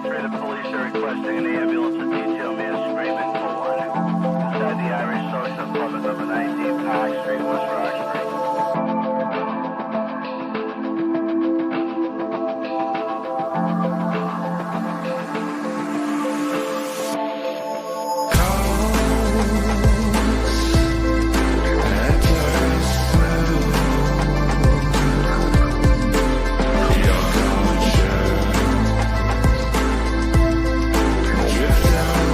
1-3, the police are requesting an ambulance to detail man screaming for one. Inside the Irish Social Club at number 19 Park Street, West Rock Street. Drift down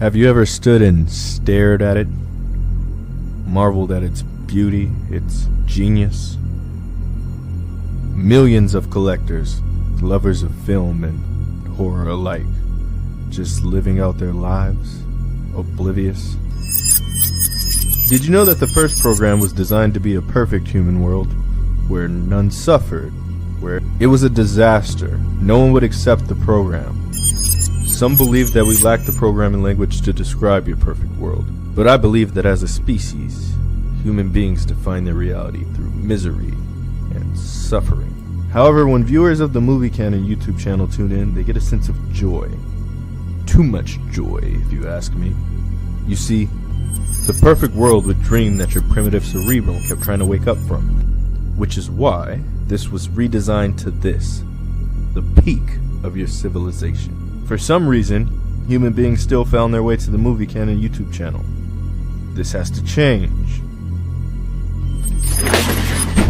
Have you ever stood and stared at it, marveled at its beauty, its genius? Millions of collectors, lovers of film and horror alike, just living out their lives, oblivious. Did you know that the first program was designed to be a perfect human world, where none suffered, where it was a disaster, no one would accept the program? Some believe that we lack the programming language to describe your perfect world, but I believe that as a species, human beings define their reality through misery and suffering. However, when viewers of the Movie Canon YouTube channel tune in, they get a sense of joy. Too much joy, if you ask me. You see, the perfect world would dream that your primitive cerebral kept trying to wake up from, which is why this was redesigned to this, the peak of your civilization. For some reason, human beings still found their way to the Movie Canon YouTube channel. This has to change.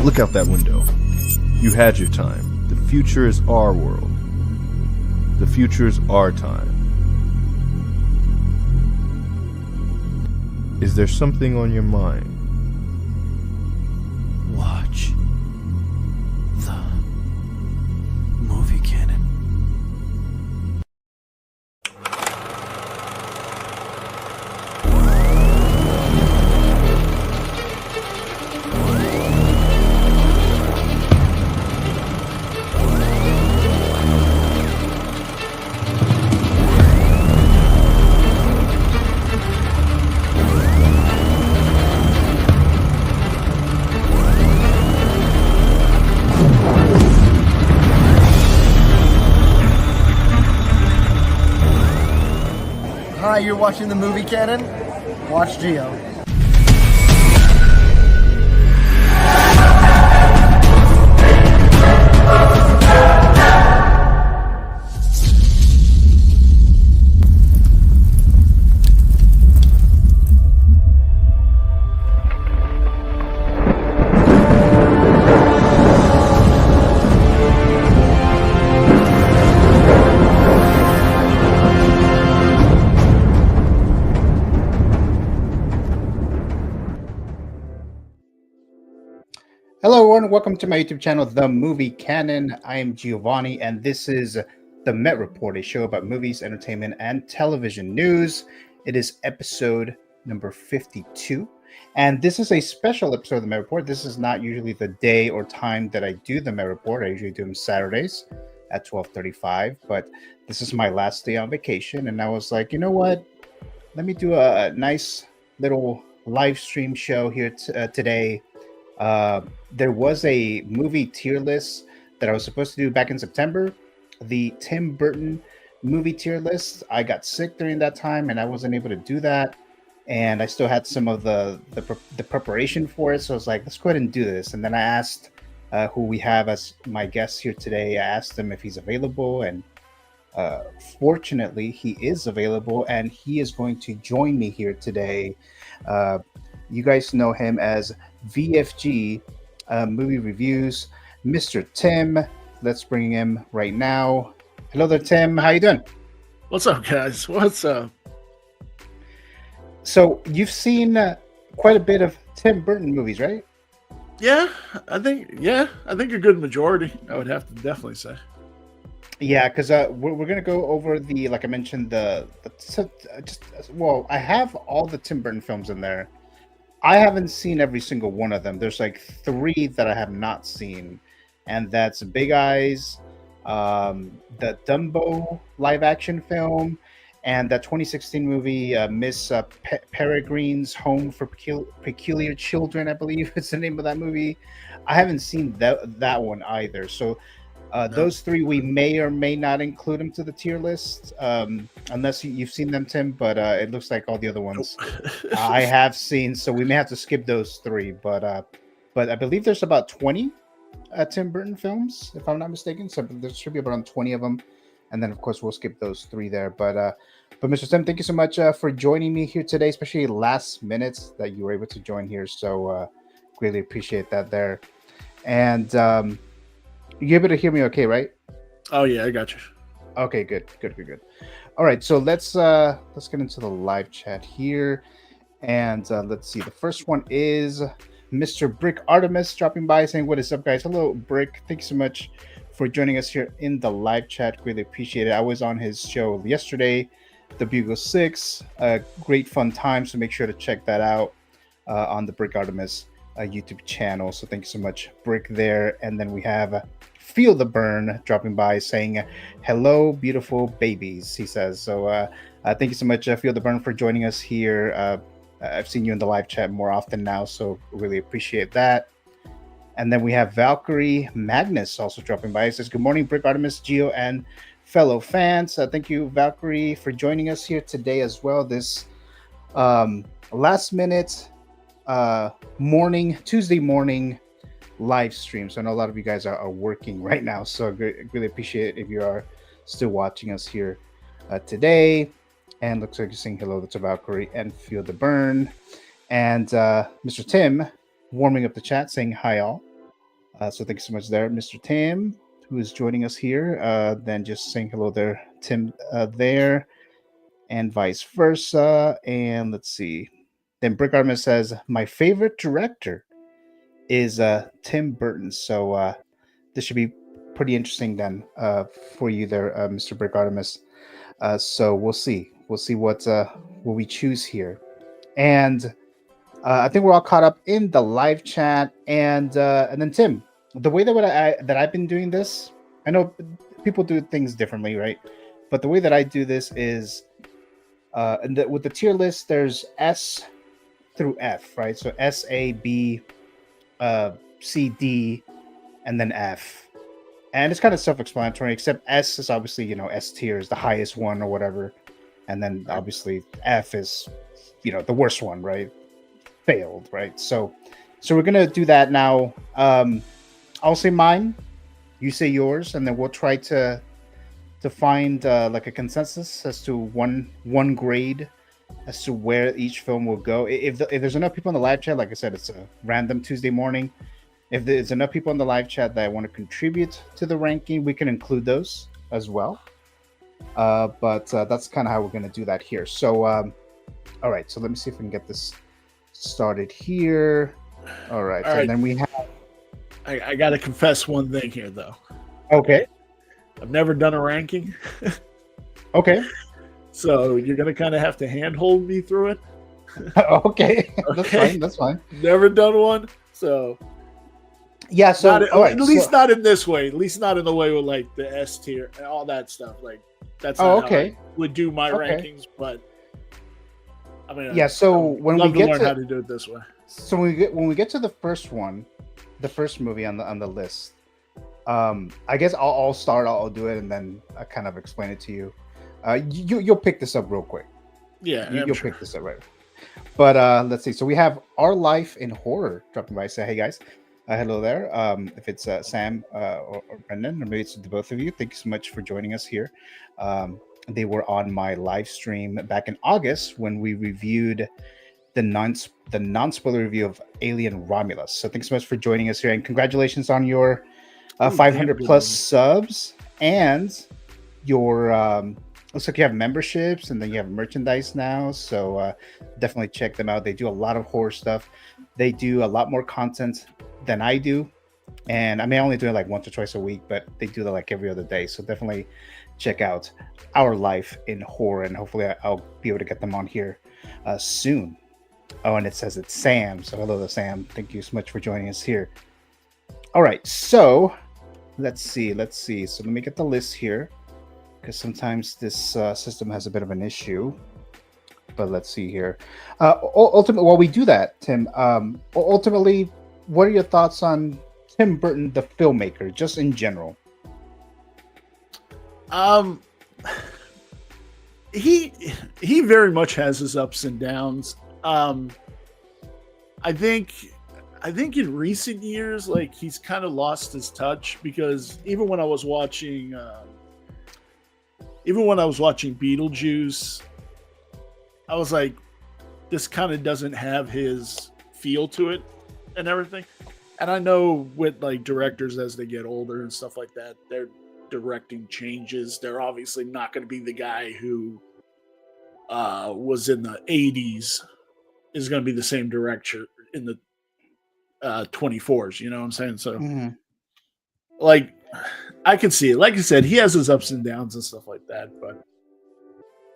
Look out that window. You had your time. The future is our world. The future is our time. Is there something on your mind? Watch the Movie Canon. Hi, you're watching the Movie Canon? Watch Gio. Hello everyone, welcome to my YouTube channel, The Movie Canon. I am Giovanni, and this is The Met Report, a show about movies, entertainment, and television news. It is episode number 52, and this is a special episode of The Met Report. This is not usually the day or time that I do The Met Report. I usually do them Saturdays at 12:35, but this is my last day on vacation, and I was like, you know what? Let me do a nice little live stream show here today. There was a movie tier list that I was supposed to do back in September, the Tim Burton movie tier list. I got sick during that time and I wasn't able to do that, and I still had some of the preparation for it, so I was like, let's go ahead and do this. And then I asked who we have as my guest here today. I asked him if he's available, and fortunately he is available, and he is going to join me here today. You guys know him as VFG Movie Reviews, Mr. Tim. Let's bring him right now. Hello there, Tim. How you doing? What's up, guys? What's up? So you've seen quite a bit of Tim Burton movies, right? Yeah, I think a good majority. I would have to definitely say. Yeah, because we're gonna go over the, like I mentioned, I have all the Tim Burton films in there. I haven't seen every single one of them. There's like 3 that I have not seen, and that's Big Eyes, the Dumbo live action film, and that 2016 movie, Miss Peregrine's Home for Peculiar Children, I believe it's the name of that movie. I haven't seen that one either. So those 3, we may or may not include them to the tier list, unless you've seen them, Tim. But it looks like all the other ones I have seen, so we may have to skip those 3. But I believe there's about 20 Tim Burton films, if I'm not mistaken. So there should be around 20 of them, and then of course we'll skip those 3 there. But Mr. Tim, thank you so much for joining me here today, especially last minute that you were able to join here. So greatly appreciate that there. And you're able to hear me okay, right? Oh yeah, I got you. Okay, good, good, good, good. All right, so let's get into the live chat here, and let's see. The first one is Mr. Brick Artemis dropping by saying, "What is up, guys? Hello, Brick. Thank you so much for joining us here in the live chat. Really appreciate it. I was on his show yesterday, the Bugle Six. Great fun time. So make sure to check that out on the Brick Artemis YouTube channel. So thank you so much, Brick. There, and then we have." Feel the Burn dropping by saying, "Hello, beautiful babies," he says. So thank you so much, Feel the Burn, for joining us here. I've seen you in the live chat more often now, so really appreciate that. And then we have Valkyrie Magnus also dropping by. He says, "Good morning, Brick, Artemis, Gio, and fellow fans." Thank you, Valkyrie, for joining us here today as well. This last minute Tuesday morning live stream. So I know a lot of you guys are working right now, so I really appreciate it if you are still watching us here today. And looks like you're saying hello to Valkyrie and Feel the Burn. And Mr. Tim warming up the chat saying hi all. So thank you so much there, Mr. Tim, who is joining us here. Then just saying hello there, Tim, there, and vice versa. And let's see. Then Brick Artemis says, "My favorite director is Tim Burton." So this should be pretty interesting then for you there, Mr. Brick Artemis. So we'll see what we choose here. And I think we're all caught up in the live chat. And then Tim, the way that I've been doing this, I know people do things differently, right? But the way that I do this is with the tier list, there's S through F, right? So S, A, B, C, D, and then F. And it's kind of self-explanatory, except S is obviously, S tier is the highest one or whatever. And then obviously F is, the worst one, right? Failed, right? So we're going to do that now. I'll say mine, you say yours, and then we'll try to find like a consensus as to one grade as to where each film will go. If there's enough people in the live chat, like I said, it's a random Tuesday morning. If there's enough people in the live chat that want to contribute to the ranking, we can include those as well. But that's kind of how we're going to do that here. So, all right. So let me see if we can get this started here. All right. And then we have... I got to confess one thing here, though. Okay. I've never done a ranking. Okay. So you're going to kind of have to handhold me through it. Okay. That's fine. Never done one. So yeah, so at least not in this way. At least not in the way with like the S tier and all that stuff. Like that's not how I would do my rankings. But I mean, yeah. So when we get to learn how to do it this way. So when we get to the first one, the first movie on the list, I guess I'll start. I'll do it and then I kind of explain it to you. You'll pick this up real quick. Yeah, you'll pick this up right. But let's see. So we have Our Life in Horror dropping by. Say, hey guys, hello there. If it's Sam or Brendan, or maybe it's the both of you, thank you so much for joining us here. They were on my live stream back in August when we reviewed the non-spoiler review of Alien Romulus. So thanks so much for joining us here, and congratulations on your 500 plus subs and your looks like you have memberships and then you have merchandise now. So definitely check them out. They do a lot of horror stuff. They do a lot more content than I do. And I mean, I only do it like once or twice a week, but they do that like every other day. So definitely check out Our Life in Horror, and hopefully I'll be able to get them on here soon. Oh, and it says it's Sam. So hello to Sam. Thank you so much for joining us here. All right. So let's see. So let me get the list here, because sometimes this system has a bit of an issue. But let's see here. Ultimately, while we do that, Tim, ultimately, what are your thoughts on Tim Burton, the filmmaker, just in general? He very much has his ups and downs. I think in recent years, like, he's kind of lost his touch, because even when I was watching Beetlejuice, I was like, this kind of doesn't have his feel to it and everything. And I know with like directors, as they get older and stuff like that, they're directing changes. They're obviously not going to be the guy who was in the 80s is going to be the same director in the 24s. You know what I'm saying? So, like, I can see it. Like I said, he has his ups and downs and stuff like that. But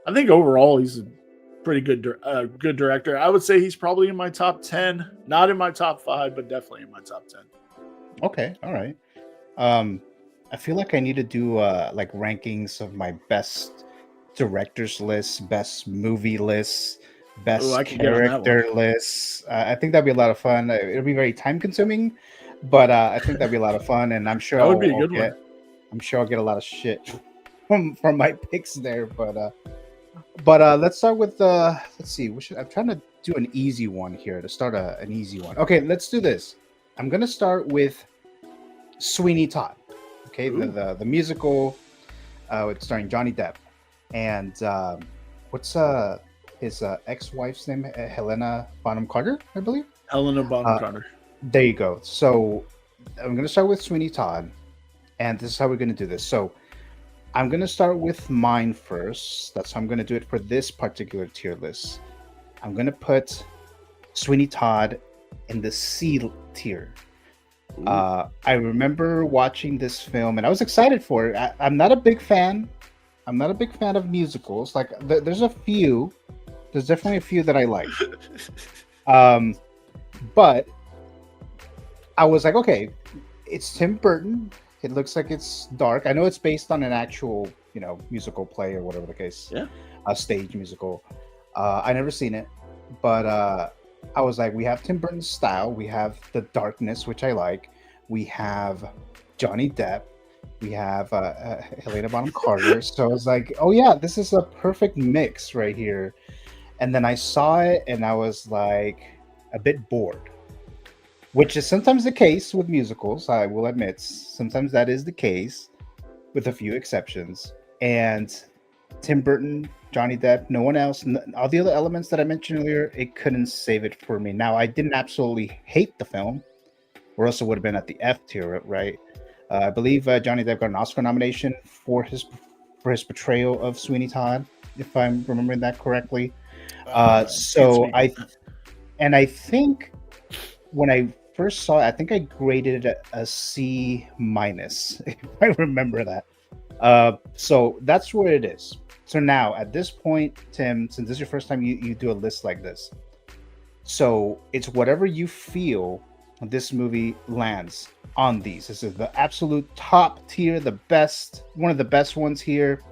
I think overall, he's a pretty good director. I would say he's probably in my top 10, not in my top 5, but definitely in my top 10. Okay, all right. I feel like I need to do like rankings of my best directors lists, best movie lists, best character lists. I think that'd be a lot of fun. It'll be very time consuming, but I think that'd be a lot of fun, and I'm sure that would be a good one. I'm sure I'll get a lot of shit from my picks there, but let's start with let's see. I'm trying to do an easy one here to start an easy one. Okay, let's do this. I'm gonna start with Sweeney Todd. Okay, the musical, it's starring Johnny Depp, and what's his ex-wife's name? Helena Bonham Carter, I believe. Helena Bonham Carter. There you go. So I'm gonna start with Sweeney Todd, and this is how we're gonna do this. So I'm going to start with mine first. That's how I'm going to do it for this particular tier list. I'm going to put Sweeney Todd in the C tier. I remember watching this film and I was excited for it. I'm not a big fan. I'm not a big fan of musicals. Like there's definitely a few that I like. But I was like, okay, it's Tim Burton. It looks like it's dark. I know it's based on an actual, musical play or whatever the case. Yeah. A stage musical. I never seen it, but I was like, we have Tim Burton's style. We have the darkness, which I like. We have Johnny Depp. We have Helena Bonham Carter. So I was like, oh yeah, this is a perfect mix right here. And then I saw it and I was like a bit bored. Which is sometimes the case with musicals, I will admit. Sometimes that is the case, with a few exceptions. And Tim Burton, Johnny Depp, no one else, all the other elements that I mentioned earlier, it couldn't save it for me. Now, I didn't absolutely hate the film, or else it would have been at the F tier, right? I believe Johnny Depp got an Oscar nomination for his portrayal of Sweeney Todd, if I'm remembering that correctly. I think when I first saw it, I think I graded it a C-, if I remember that. So that's where it is. So now, at this point, Tim, since this is your first time you do a list like this, so it's whatever you feel this movie lands on these. This is the absolute top tier, the best, one of the best ones here.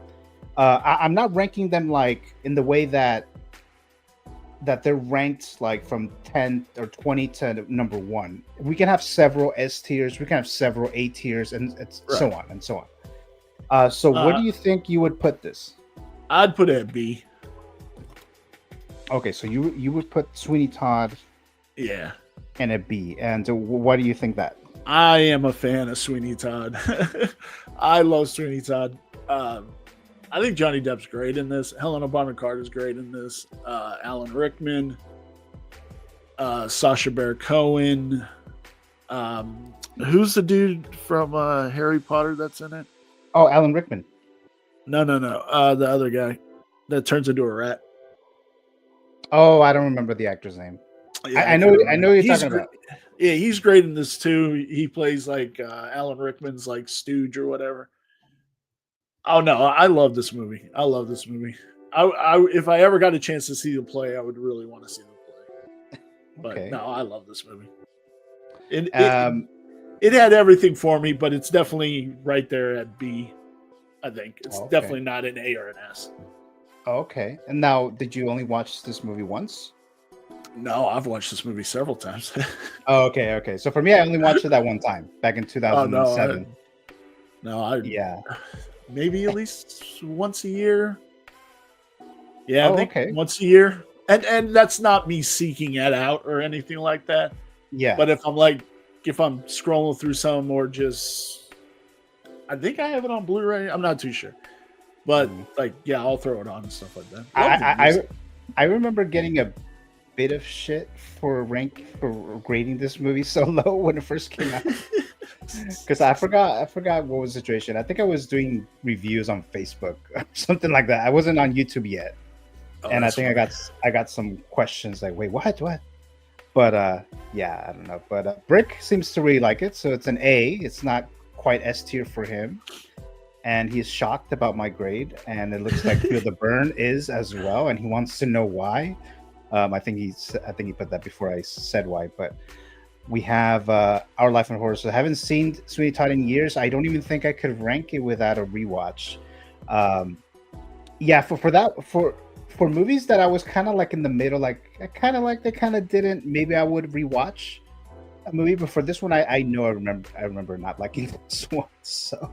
I'm not ranking them like in the way that they're ranked like from 10 or 20 to number 1. We can have several S tiers, we can have several A tiers, and so on and so on. So where do you think you would put this? I'd put it at B. Okay, so you would put Sweeney Todd, yeah, and a B. And why do you think that? I am a fan of Sweeney Todd. I love Sweeney Todd. I think Johnny Depp's great in this. Helena Bonham Carter's great in this. Alan Rickman, Sacha Baron Cohen. Who's the dude from Harry Potter that's in it? Oh, Alan Rickman. No. The other guy that turns into a rat. Oh, I don't remember the actor's name. Yeah, I know you're talking about. Yeah, he's great in this too. He plays like Alan Rickman's like stooge or whatever. Oh no, I love this movie. I if I ever got a chance to see the play, I would really want to see the play. But okay. No, I love this movie. It had everything for me, but it's definitely right there at B. I think it's definitely not an A or an S. Okay. And now, did you only watch this movie once? No, I've watched this movie several times. Okay. So for me, I only watched it that one time back in 2007. Yeah. Maybe at least once a year. Yeah, I think once a year. And that's not me seeking it out or anything like that. Yeah. But if I'm scrolling through some or just, I think I have it on Blu-ray. I'm not too sure. But I'll throw it on and stuff like that. I remember getting a bit of shit for grading this movie so low when it first came out. Because I forgot what was the situation. I think I was doing reviews on Facebook, something like that. I wasn't on YouTube yet, Oh, and I that's think funny. I got some questions like, wait, what? But yeah, I don't know. But Brick seems to really like it, so it's an A. It's not quite S tier for him, and he's shocked about my grade, and it looks like Feel the Burn is as well, and he wants to know why. I think he put that before I said why, but we have Our Life in Horror. So I haven't seen Sweeney Todd in years. I don't even think I could rank it without a rewatch. Um, yeah, for movies that I was kind of like in the middle, like I kind of like they kind of didn't. Maybe I would rewatch a movie, but for this one, I know I remember not liking this one. So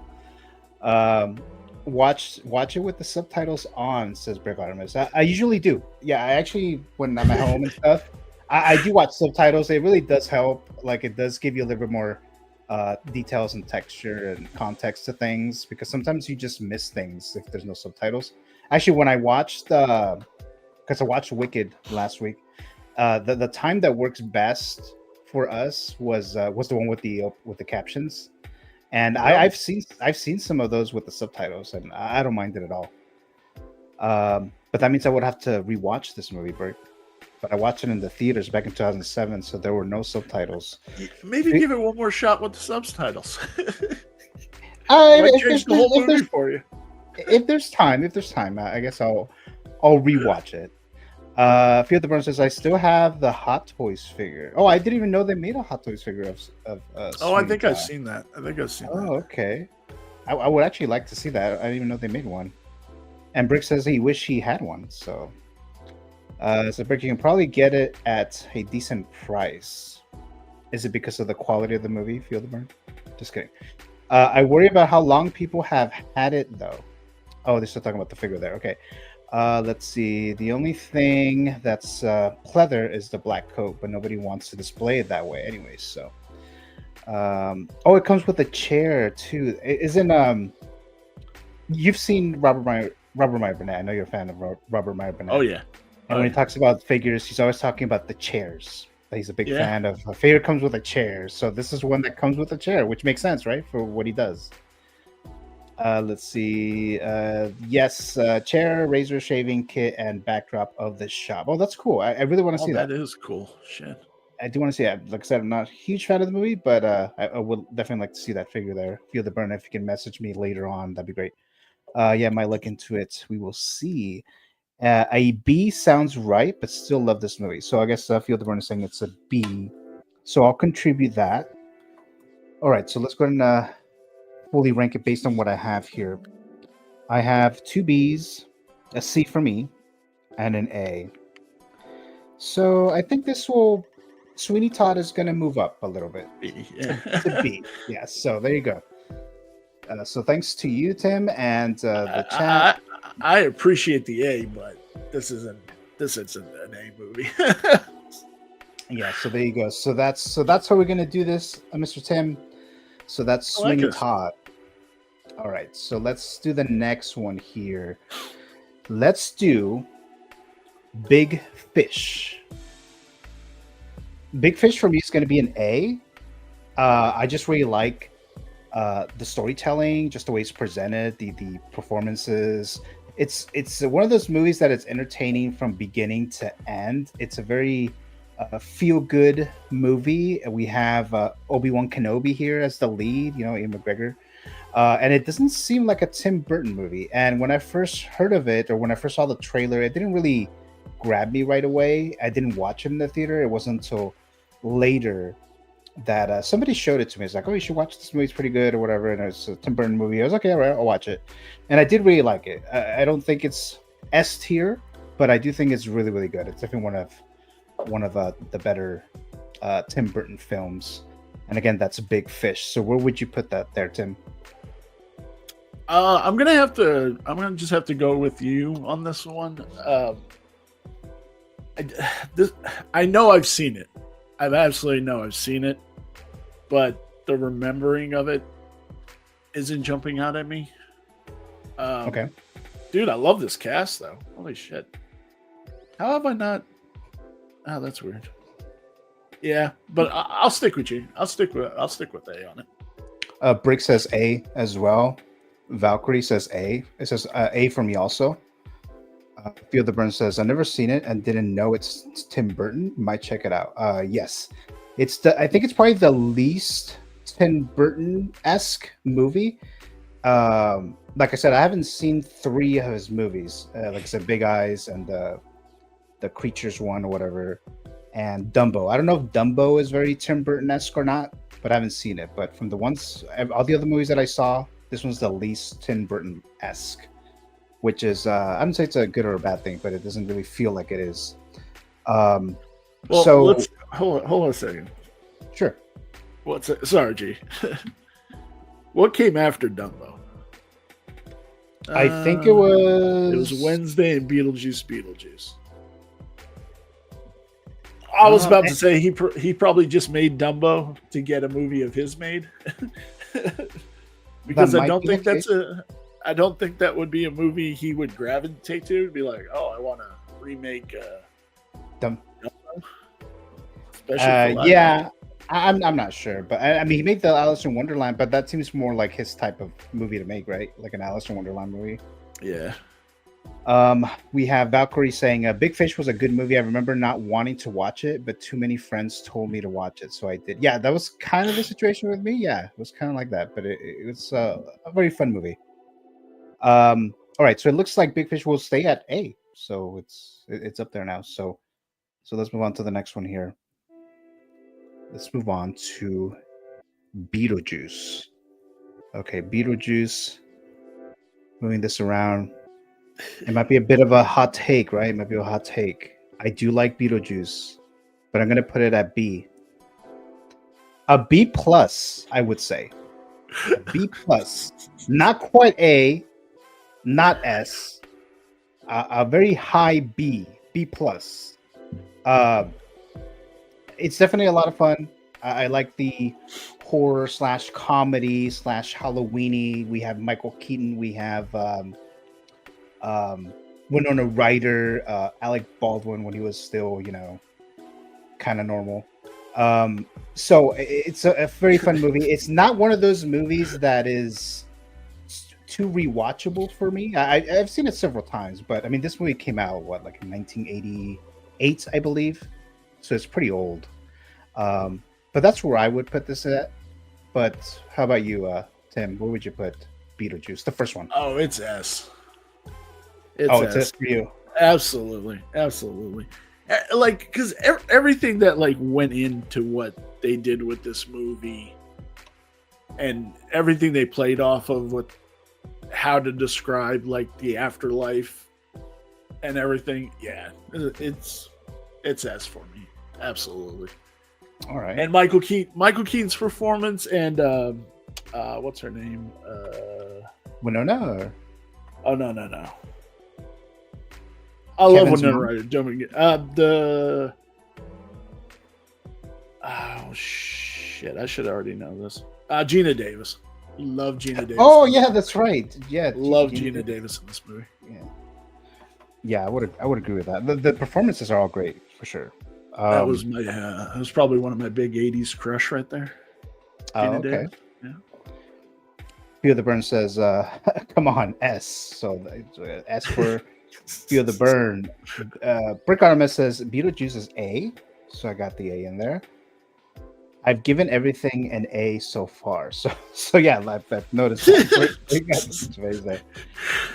um, watch it with the subtitles on, says Brave Artemis. I usually do. Yeah, I actually when I'm at home and stuff, I do watch subtitles. It really does help. Like it does give you a little bit more details and texture and context to things because sometimes you just miss things if there's no subtitles. Actually, when I watched because I watched Wicked last week, the time that works best for us was the one with the captions, and Really? I've seen some of those with the subtitles, and I don't mind it at all. But that means I would have to rewatch this movie, Bert. But I watched it in the theaters back in 2007, so there were no subtitles. Maybe give it one more shot with the subtitles. I, Might if, change if, the whole if movie there's for you. if there's time, I guess I'll rewatch it. Fear the Burn says I still have the Hot Toys figure. Oh, I didn't even know they made a Hot Toys figure of Oh, I Sweeney think I've Todd. seen that. I think I've seen Oh, that. okay. I would actually like to see that. I didn't even know they made one. And Brick says he wish he had one. So Brick, you can probably get it at a decent price. Is it because of the quality of the movie, Feel the Burn? Just kidding. I worry about how long people have had it, though. Oh, they're still talking about the figure there. Okay. Let's see. The only thing that's pleather is the black coat, but nobody wants to display it that way anyway. So, oh, it comes with a chair too. Isn't you've seen Robert Meyer Burnett? I know you're a fan of Robert Meyer Burnett. Oh yeah. And when he talks about figures, he's always talking about the chairs. He's a big Yeah. fan of. A figure comes with a chair, so this is one that comes with a chair, which makes sense, right, for what he does. Let's see. Yes, chair, razor, shaving kit, and backdrop of the shop. Oh, that's cool. I really want to Oh, see that. that is cool. Shit. I do want to see that. Like I said, I'm not a huge fan of the movie, but I would definitely like to see that figure there. Feel the Burn. If you can message me later on, that'd be great. Yeah, I might look into it. We will see. A B sounds right, but still love this movie. So I guess Feel the Burn is saying it's a B. So I'll contribute that. All right, so let's go ahead and fully rank it based on what I have here. I have two Bs, a C for me, and an A. So I think this will Sweeney Todd is going to move up a little bit Yeah. to B. Yes, so there you go. So thanks to you, Tim, and the chat. I appreciate the A, but this isn't an A movie. Yeah, so there you go. So that's how we're gonna do this, Mr. Tim. So that's I like Sweeney this. Todd. All right, so let's do the next one here. Let's do Big Fish. Big Fish for me is going to be an A. I just really like the storytelling, just the way it's presented, the performances. It's one of those movies that it's entertaining from beginning to end. It's a very feel good movie. We have Obi-Wan Kenobi here as the lead, Ian McGregor. And it doesn't seem like a Tim Burton movie. And when I first heard of it, or when I first saw the trailer, it didn't really grab me right away. I didn't watch it in the theater. It wasn't until later that somebody showed it to me. It's like, oh, you should watch this movie. It's pretty good or whatever. And it's a Tim Burton movie. I was like, okay, all right, I'll watch it. And I did really like it. I don't think it's S tier, but I do think it's really, really good. It's definitely one of the better Tim Burton films. And again, that's Big Fish. So where would you put that there, Tim? I'm gonna just have to go with you on this one. I know I've seen it. I absolutely know I've seen it, but the remembering of it isn't jumping out at me. Okay. Dude, I love this cast though. Holy shit! How have I not? Oh, that's weird. Yeah, but I'll stick with you. I'll stick with A on it. Brick says A as well. Valkyrie says A. It says A for me also. Feel the Burn says I've never seen it and didn't know it's Tim Burton. Might check it out. Yes, I think it's probably the least Tim Burton-esque movie. Like I said, I haven't seen 3 of his movies. Like I said, Big Eyes and the Creatures one or whatever, and Dumbo. I don't know if Dumbo is very Tim Burton-esque or not, but I haven't seen it. But from the ones, all the other movies that I saw, this one's the least Tim Burton-esque, which is I don't say it's a good or a bad thing, but it doesn't really feel like it is. Well, so let's hold on a second. Sure. Sorry, G. What came after Dumbo? I think it was. It was Wednesday and Beetlejuice. I was about to say he probably just made Dumbo to get a movie of his made, because I don't think that would be a movie he would gravitate to. Be like, oh, I want to remake Dumbo. Yeah, I'm not sure, but I mean, he made the Alice in Wonderland, but that seems more like his type of movie to make, right? Like an Alice in Wonderland movie. yeah. We have Valkyrie saying Big Fish was a good movie. I remember not wanting to watch it, but too many friends told me to watch it, so I did. Yeah, that was kind of the situation with me. Yeah, it was kind of like that, but it was a very fun movie. All right, so it looks like Big Fish will stay at A, so it's up there now. So let's move on to the next one here. Let's move on to Beetlejuice. Okay, Beetlejuice. Moving this around. It might be a bit of a hot take, right? It might be a hot take. I do like Beetlejuice, but I'm going to put it at B. A B plus, I would say. A B plus. Not quite A, not S. A very high B. B plus. It's definitely a lot of fun. I like the horror / comedy / Halloweeny. We have Michael Keaton. We have Winona Ryder, Alec Baldwin when he was still, kind of normal. So it's a very fun movie. It's not one of those movies that is too rewatchable for me. I've seen it several times, but I mean, this movie came out like in 1988, I believe. So it's pretty old. But that's where I would put this at. But how about you, Tim? Where would you put Beetlejuice, the first one? Oh, it's S. It's S for you. Absolutely. Like, because everything that like went into what they did with this movie, and everything they played off of with how to describe like the afterlife and everything. Yeah, it's S for me. Absolutely. All right. And Michael Keaton's performance and what's her name? Winona? Or? Oh no. I love Winona Ryder. Oh shit! I should already know this. Gina Davis. Love Gina Davis. Oh yeah, that's right. Yeah, love Gina Davis in this movie. Yeah. I would agree with that. The performances are all great for sure. That was my. That was probably one of my big '80s crush right there. Gina Davis. Yeah. Feel the Burn says, "Come on, S." So S for Feel the Burn. Brick ARTEMIS says Beetlejuice is A, so I got the A in there. I've given everything an A so far. So yeah, I've noticed that.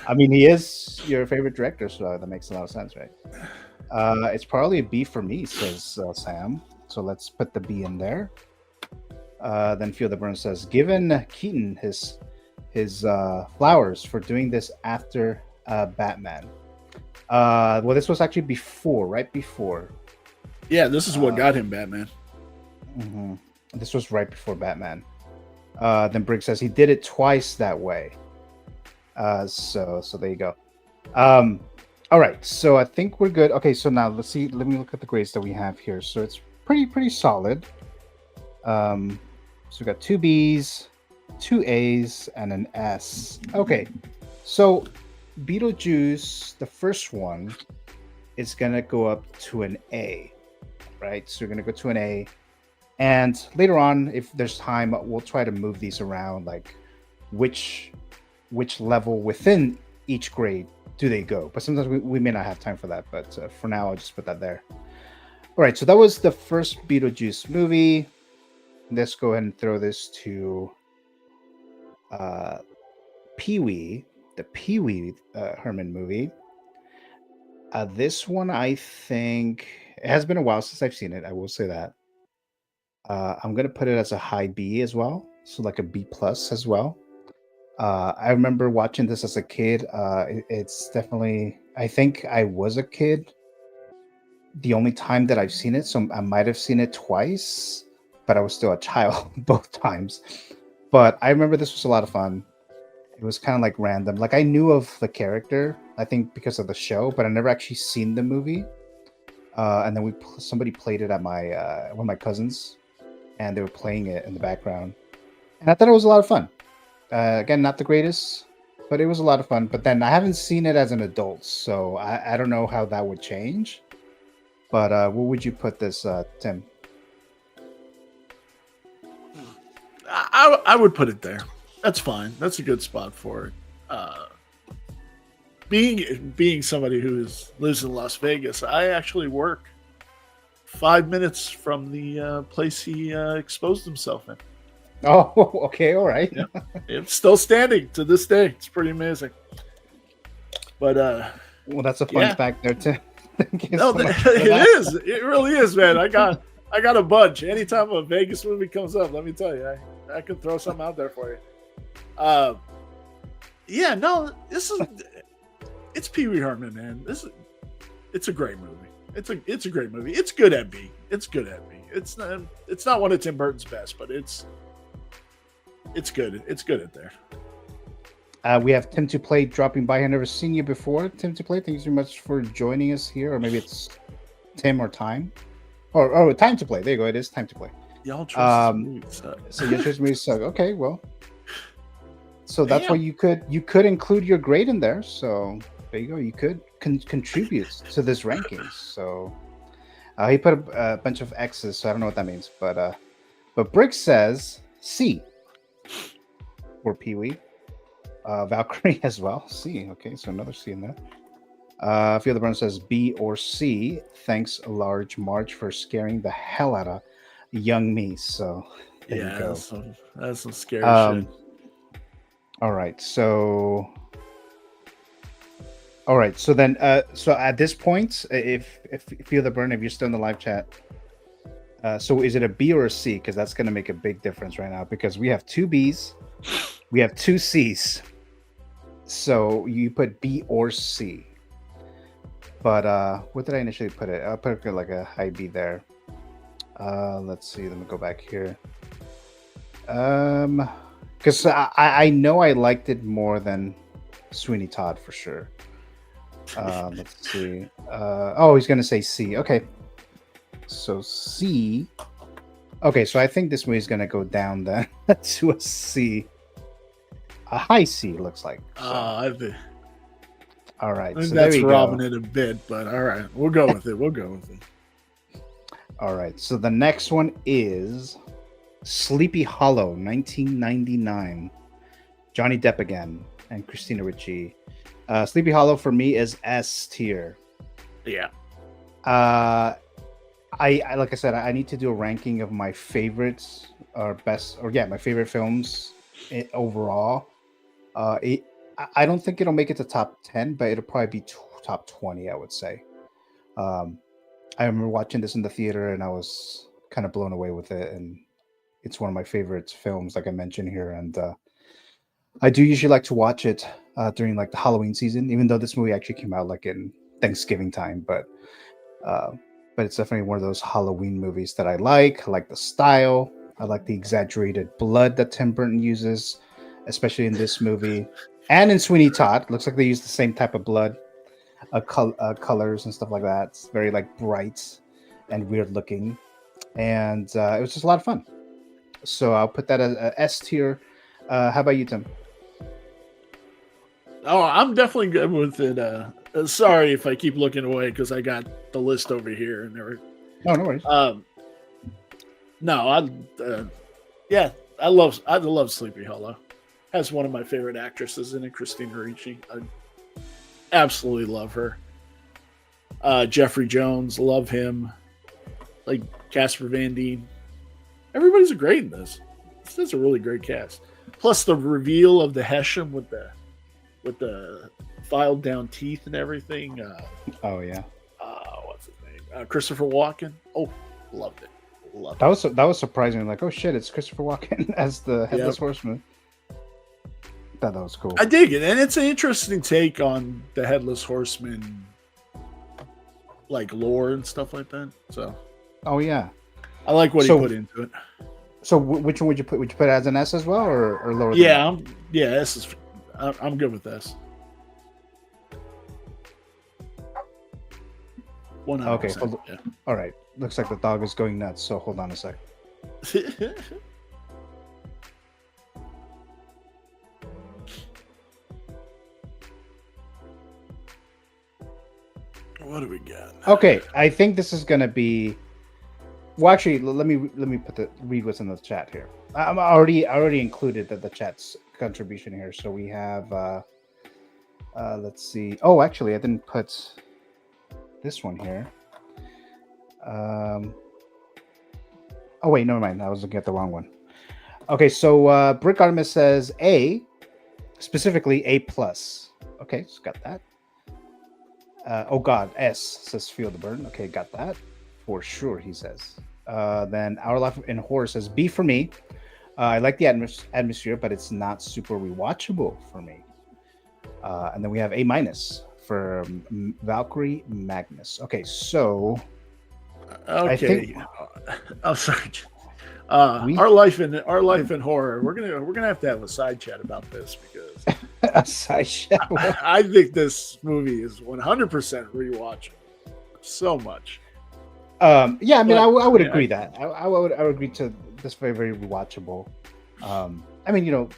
I mean, he is your favorite director, so that makes a lot of sense, right? It's probably a B for me, says Sam. So let's put the B in there. Then Feel the Burn says, given Keaton his flowers for doing this after Batman. Well, this was actually right before. Yeah, this is what got him Batman. Mm-hmm. This was right before Batman. Then Briggs says he did it twice that way. So there you go. All right, so I think we're good. Okay, so now let's see. Let me look at the grades that we have here. So it's pretty solid. So we got 2 B's, 2 A's, and an S. Okay, so Beetlejuice, the first one, is gonna go up to an A, right? So we're gonna go to an A. And later on, if there's time, we'll try to move these around, like which level within each grade do they go. But sometimes we may not have time for that. But for now, I'll just put that there. All right, so that was the first Beetlejuice movie. Let's go ahead and throw this to Pee-wee, the Pee-wee Herman movie. This one, I think, it has been a while since I've seen it. I will say that. I'm gonna put it as a high B as well, so like a B plus as well. I remember watching this as a kid. It's definitely. I think I was a kid the only time that I've seen it, so I might have seen it twice, but I was still a child both times. But I remember this was a lot of fun. It was kind of like random. Like I knew of the character, I think because of the show, but I never actually seen the movie. And then somebody played it at my one of my cousins, and they were playing it in the background, and I thought it was a lot of fun. Again, not the greatest, but it was a lot of fun. But then I haven't seen it as an adult, so I don't know how that would change. But where would you put this, Tim? I would put it there. That's fine. That's a good spot for it. Being somebody who lives in Las Vegas, I actually work 5 minutes from the place he exposed himself in. Oh, okay, all right. Yeah. It's still standing to this day. It's pretty amazing. But well, that's a fun fact there, Tim. No, it is. It really is, man. I got a bunch. Anytime a Vegas movie comes up, let me tell you, I can throw something out there for you. Yeah, no, it's Pee Wee Herman, man. It's a great movie. It's a great movie. It's good at B. It's not one of Tim Burton's best, but it's good. It's good at there. We have Tim to Play dropping by. I've never seen you before, Tim to Play. Thank you so much for joining us here. Or maybe it's Tim or Time. Or Time to Play. There you go. It is Time to Play. Y'all trust me. So your trust me suck. Okay, well. So that's why you could include your grade in there. So there you go. You could contribute to this ranking. So he put a bunch of X's, so I don't know what that means. But Brick says C for Pee-wee. Valkyrie as well. C. Okay, so another C in there. Feel the Burn says B or C. Thanks, a large March, for scaring the hell out of young me. So there you go. That's some scary shit. All right. So then, so at this point, if Feel the Burn, if you're still in the live chat, so is it a B or a C? Because that's going to make a big difference right now. Because we have 2 Bs, we have 2 Cs. So you put B or C. But what did I initially put it? I'll put it like a high B there. Let's see. Let me go back here. Because I know I liked it more than Sweeney Todd for sure. Let's see. He's gonna say C. Okay. So C. Okay, so I think this movie's gonna go down then to a C. A high C, looks like. So. All right. I think so that's there we robbing go. it a bit, but all right. We'll go with it. All right. So the next one is Sleepy Hollow, 1999. Johnny Depp again and Christina Ricci. Sleepy Hollow for me is S tier. Yeah. I like I said, I need to do a ranking of my favorites or best, or my favorite films overall. I don't think it'll make it to top 10, but it'll probably be top 20, I would say. I remember watching this in the theater and I was kind of blown away with it, and it's one of my favorite films, like I mentioned here. And I do usually like to watch it during like the Halloween season, even though this movie actually came out like in Thanksgiving time. But it's definitely one of those Halloween movies that I like. I like the style. I like the exaggerated blood that Tim Burton uses, especially in this movie and in Sweeney Todd. Looks like they use the same type of blood, colors and stuff like that. It's very like bright and weird looking, and it was just a lot of fun. So I'll put that as a S tier. How about you, Tim? Oh, I'm definitely good with it. Sorry if I keep looking away because I got the list over here and there. Oh, no worries. No, I love Sleepy Hollow. Has one of my favorite actresses in it, Christina Ricci. I absolutely love her. Jeffrey Jones, love him. Like Casper Van Dien. Everybody's great in this. This is a really great cast. Plus the reveal of the Hesham with the filed down teeth and everything. Oh yeah. What's his name? Christopher Walken. Oh, loved it. Loved That was surprising. Like, oh shit, it's Christopher Walken as the Headless Horseman. Thought that was cool. I dig it, and it's an interesting take on the Headless Horseman, like lore and stuff like that. So, oh yeah, I like what he put into it. So, which one would you put? Would you put it as an S as well, or lower? Yeah, I'm good with this. 100%. Okay. Yeah. All right. Looks like the dog is going nuts. So hold on a sec. What do we got? Okay, I think this is gonna be. Well, actually, let me read what's in the chat here. I already included the chat's contribution here. So we have. Let's see. Oh, actually, I didn't put this one here. Oh wait, never mind. I was looking at the wrong one. Okay, so Brick Artemis says A, specifically A plus. Okay, so got that. Oh God, S says Feel the Burden. Okay, got that for sure. He says. Then Our Life in Horror says B for me. I like the atmosphere, but it's not super rewatchable for me. And then we have A minus for Valkyrie Magnus. Okay, so. Okay. I think, I'm sorry. Our life in horror. We're gonna have to have a side chat about this because a side chat. I think this movie is 100% rewatchable. So much. Yeah, I mean, I would agree that I would agree to this very, very rewatchable. I mean, you know,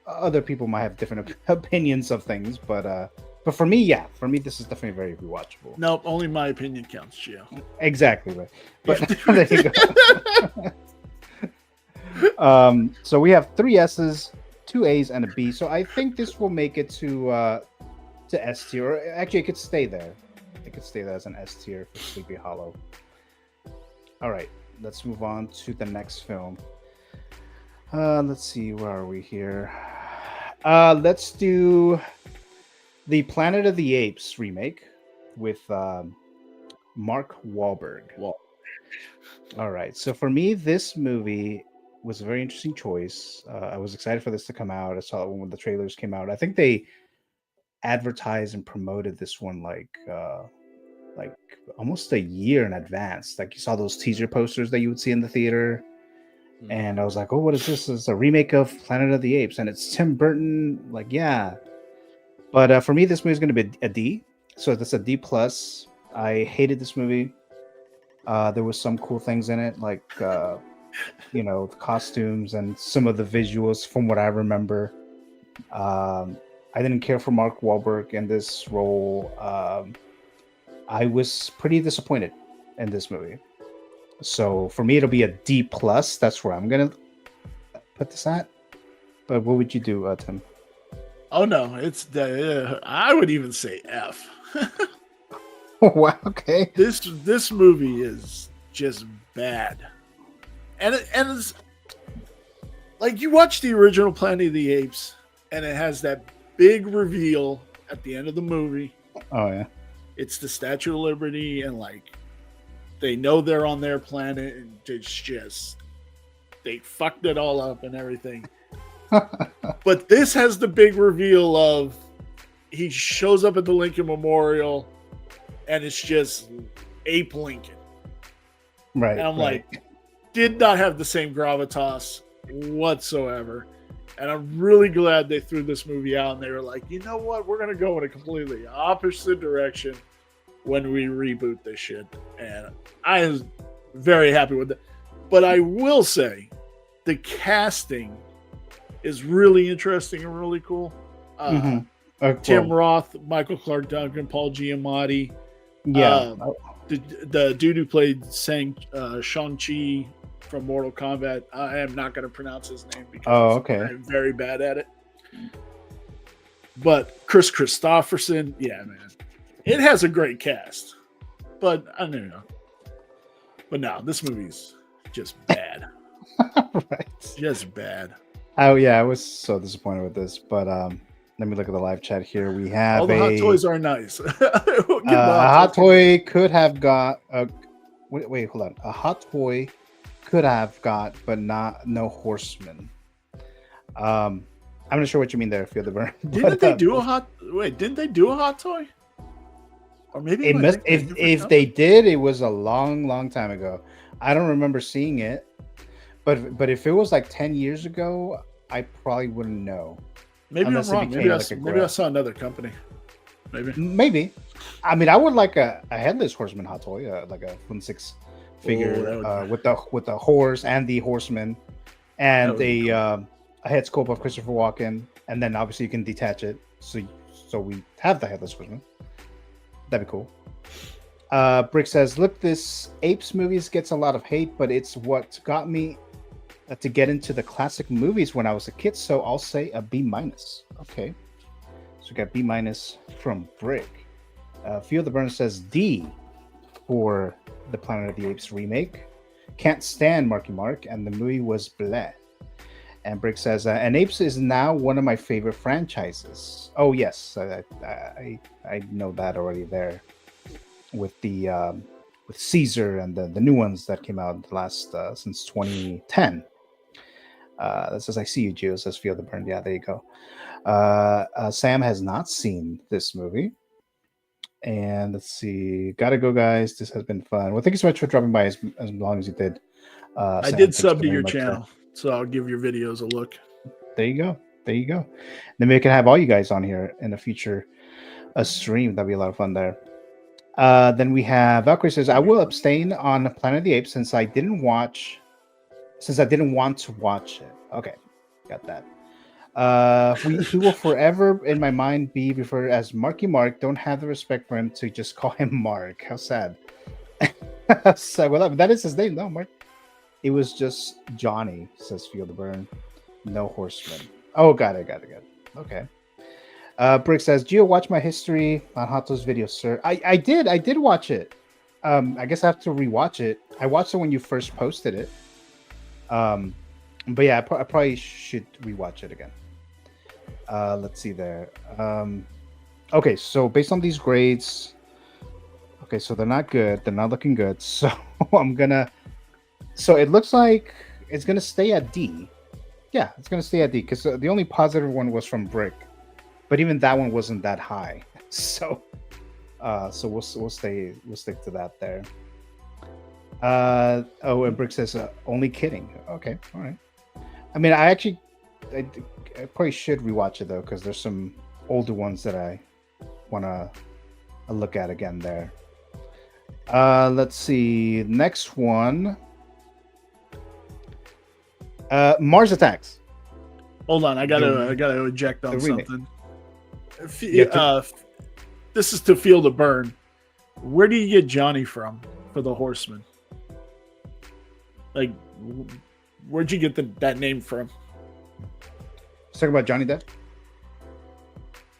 other people might have different opinions of things, but for me, yeah, this is definitely very rewatchable. Nope, only my opinion counts, Gio. Exactly right. But there you go. So we have 3 S's, 2 A's, and a B. So I think this will make it to S tier. Or actually, it could stay there. It could stay there as an S tier for Sleepy Hollow. All right, let's move on to the next film. Let's see, where are we here? Let's do the Planet of the Apes remake with Mark Wahlberg. All right, so for me, this movie was a very interesting choice. I was excited for this to come out. I saw it when the trailers came out. I think they advertised and promoted this one like almost a year in advance. Like you saw those teaser posters that you would see in the theater. And I was like, oh, what is this? It's a remake of Planet of the Apes. And it's Tim Burton. Like, yeah. But for me, this movie is going to be a D. So that's a D plus. I hated this movie. There was some cool things in it, like, you know, the costumes and some of the visuals from what I remember. I didn't care for Mark Wahlberg in this role. I was pretty disappointed in this movie. So for me, it'll be a D plus. That's where I'm gonna put this at. But what would you do, Tim? Oh no, it's I would even say F. Wow. Okay. This movie is just bad, and it's like you watch the original Planet of the Apes, and it has that big reveal at the end of the movie. Oh yeah. It's the Statue of Liberty, and like they know they're on their planet, and it's just they fucked it all up and everything. But this has the big reveal of he shows up at the Lincoln Memorial, and it's just Ape Lincoln. Right. And I'm like, did not have the same gravitas whatsoever. And I'm really glad they threw this movie out and they were like, you know what? We're going to go in a completely opposite direction when we reboot this shit. And I was very happy with it. But I will say the casting is really interesting and really cool. Tim Roth, Michael Clark Duncan, Paul Giamatti. Yeah. The dude who played Shang-Chi, from Mortal Kombat. I am not going to pronounce his name because okay. I'm very bad at it. But Chris Christopherson, yeah, man, it has a great cast. But I don't know. But no, this movie's just bad. Right. Just bad. Oh yeah, I was so disappointed with this. But let me look at the live chat here. We have All the hot toys are nice. a hot toy could have got a wait, hold on. A hot toy could have got, but no horseman. I'm not sure what you mean there, Feel the Burn. Didn't they do a hot? Wait, didn't they do a hot toy? Or maybe it must. If they did, it was a long time ago. I don't remember seeing it. But if it was like 10 years ago, I probably wouldn't know. Maybe Unless I'm wrong. it Maybe, became I saw another company. Maybe. I mean, I would like a headless horseman hot toy, like a Fun 6 figure with the horse and the horseman, and a head sculpt of Christopher Walken, and then obviously you can detach it, so we have the headless horseman. That'd be cool. Brick says, "Look, this Apes movies gets a lot of hate, but it's what got me to get into the classic movies when I was a kid. So I'll say a B-." Okay, so we got B- from Brick. Feel the Burn says D for the Planet of the Apes remake. Can't stand Marky Mark, and the movie was bleh. And Brick says, and Apes is now one of my favorite franchises. Oh yes, I know that already there. With the with Caesar and the new ones that came out the last since 2010. That says, "I see you, Gio," says Feel the Burn. Yeah, there you go. Sam has not seen this movie. And let's see. Gotta go, guys. This has been fun. Well, thank you so much for dropping by as long as you did. I Sam, did sub thanks to very your much, channel, so I'll give your videos a look. There you go. Then we can have all you guys on here in a future stream. That'd be a lot of fun there. Then we have Valkyrie says, "I will abstain on Planet of the Apes since I didn't want to watch it." Okay, got that. He will forever in my mind be referred as Marky Mark. Don't have the respect for him to just call him Mark. How sad. So, well, that is his name, no, Mark. It was just Johnny, says Feel the Burn. No horseman. Oh, got it. Okay. Brick says, "Gio, watch my history on Hot Toys video, sir." I did watch it. I guess I have to rewatch it. I watched it when you first posted it. But yeah, I probably should rewatch it again. Let's see there. Okay, so based on these grades, okay, so they're not good. They're not looking good. So so it looks like it's gonna stay at D. Yeah, it's gonna stay at D because the only positive one was from Brick, but even that one wasn't that high. So we'll stick to that there. And Brick says, "Only kidding." Okay, all right. I mean, I probably should rewatch it though, because there's some older ones that I want to look at again there. Let's see. Next one. Mars Attacks. Hold on, I gotta eject on something. This is to Feel the Burn. Where do you get Johnny from for the Horseman? Like, where'd you get that name from? Talking about Johnny Depp.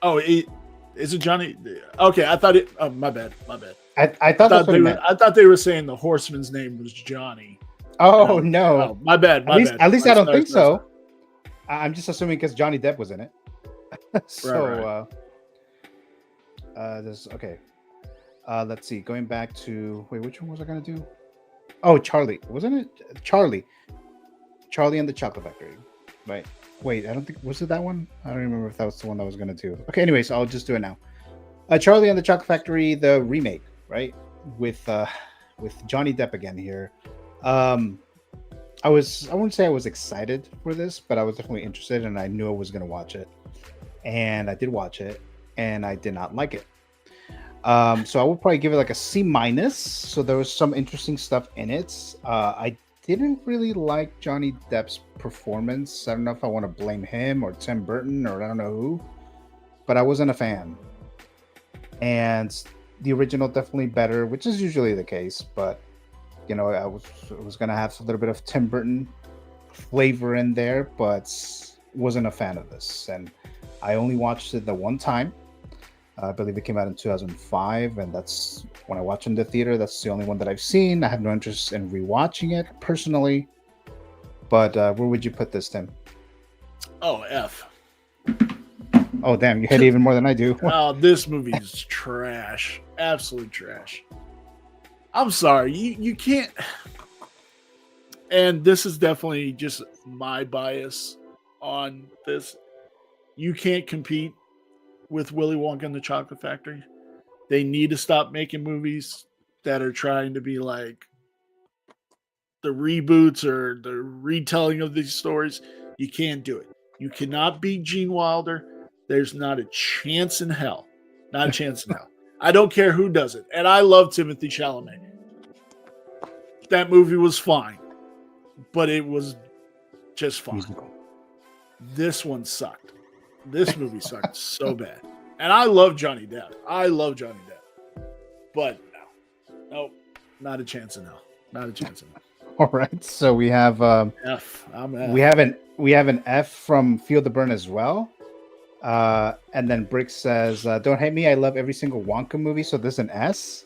Oh, is it Johnny? Okay, I thought it. Oh, my bad. I thought they were saying the Horseman's name was Johnny. Oh no! Oh, my bad. At least I don't think so. I'm just assuming because Johnny Depp was in it. So, right. Okay. Let's see. Going back to which one was I gonna do? Oh, Charlie, wasn't it? Charlie and the Chocolate Factory. Right. Wait, I don't think was it that one. I don't remember if that was the one that I was gonna do. Okay. Anyways, I'll just do it now. Charlie and the Chocolate Factory, the remake, right? With Johnny Depp again here. I wouldn't say I was excited for this, but I was definitely interested, and I knew I was gonna watch it, and I did watch it, and I did not like it. So I would probably give it like a C-. So there was some interesting stuff in it. I didn't really like Johnny Depp's performance. I don't know if I want to blame him or Tim Burton or I don't know who, but I wasn't a fan. And the original definitely better, which is usually the case, but You know, it was gonna have a little bit of Tim Burton flavor in there, but wasn't a fan of this. And I only watched it the one time. I believe it came out in 2005, and that's when I watched it in the theater. That's the only one that I've seen. I have no interest in rewatching it personally. But where would you put this, Tim? Oh, F. Oh, damn, you hit even more than I do. Oh, this movie is trash. Absolute trash. I'm sorry. You can't. And this is definitely just my bias on this. You can't compete with Willy Wonka and the Chocolate Factory. They need to stop making movies that are trying to be like the reboots or the retelling of these stories. You can't do it. You cannot beat Gene Wilder. There's not a chance in hell. Not a chance in hell. I don't care who does it. And I love Timothée Chalamet. That movie was fine. But it was just fine. Musical. This one sucked. This movie sucked so bad. And I love Johnny Depp. But no, not a chance in hell. Not a chance in hell. All right, so we have F. I'm F. we have an F from Feel the Burn as well. And then Brick says, "Don't hate me. I love every single Wonka movie." So there's an S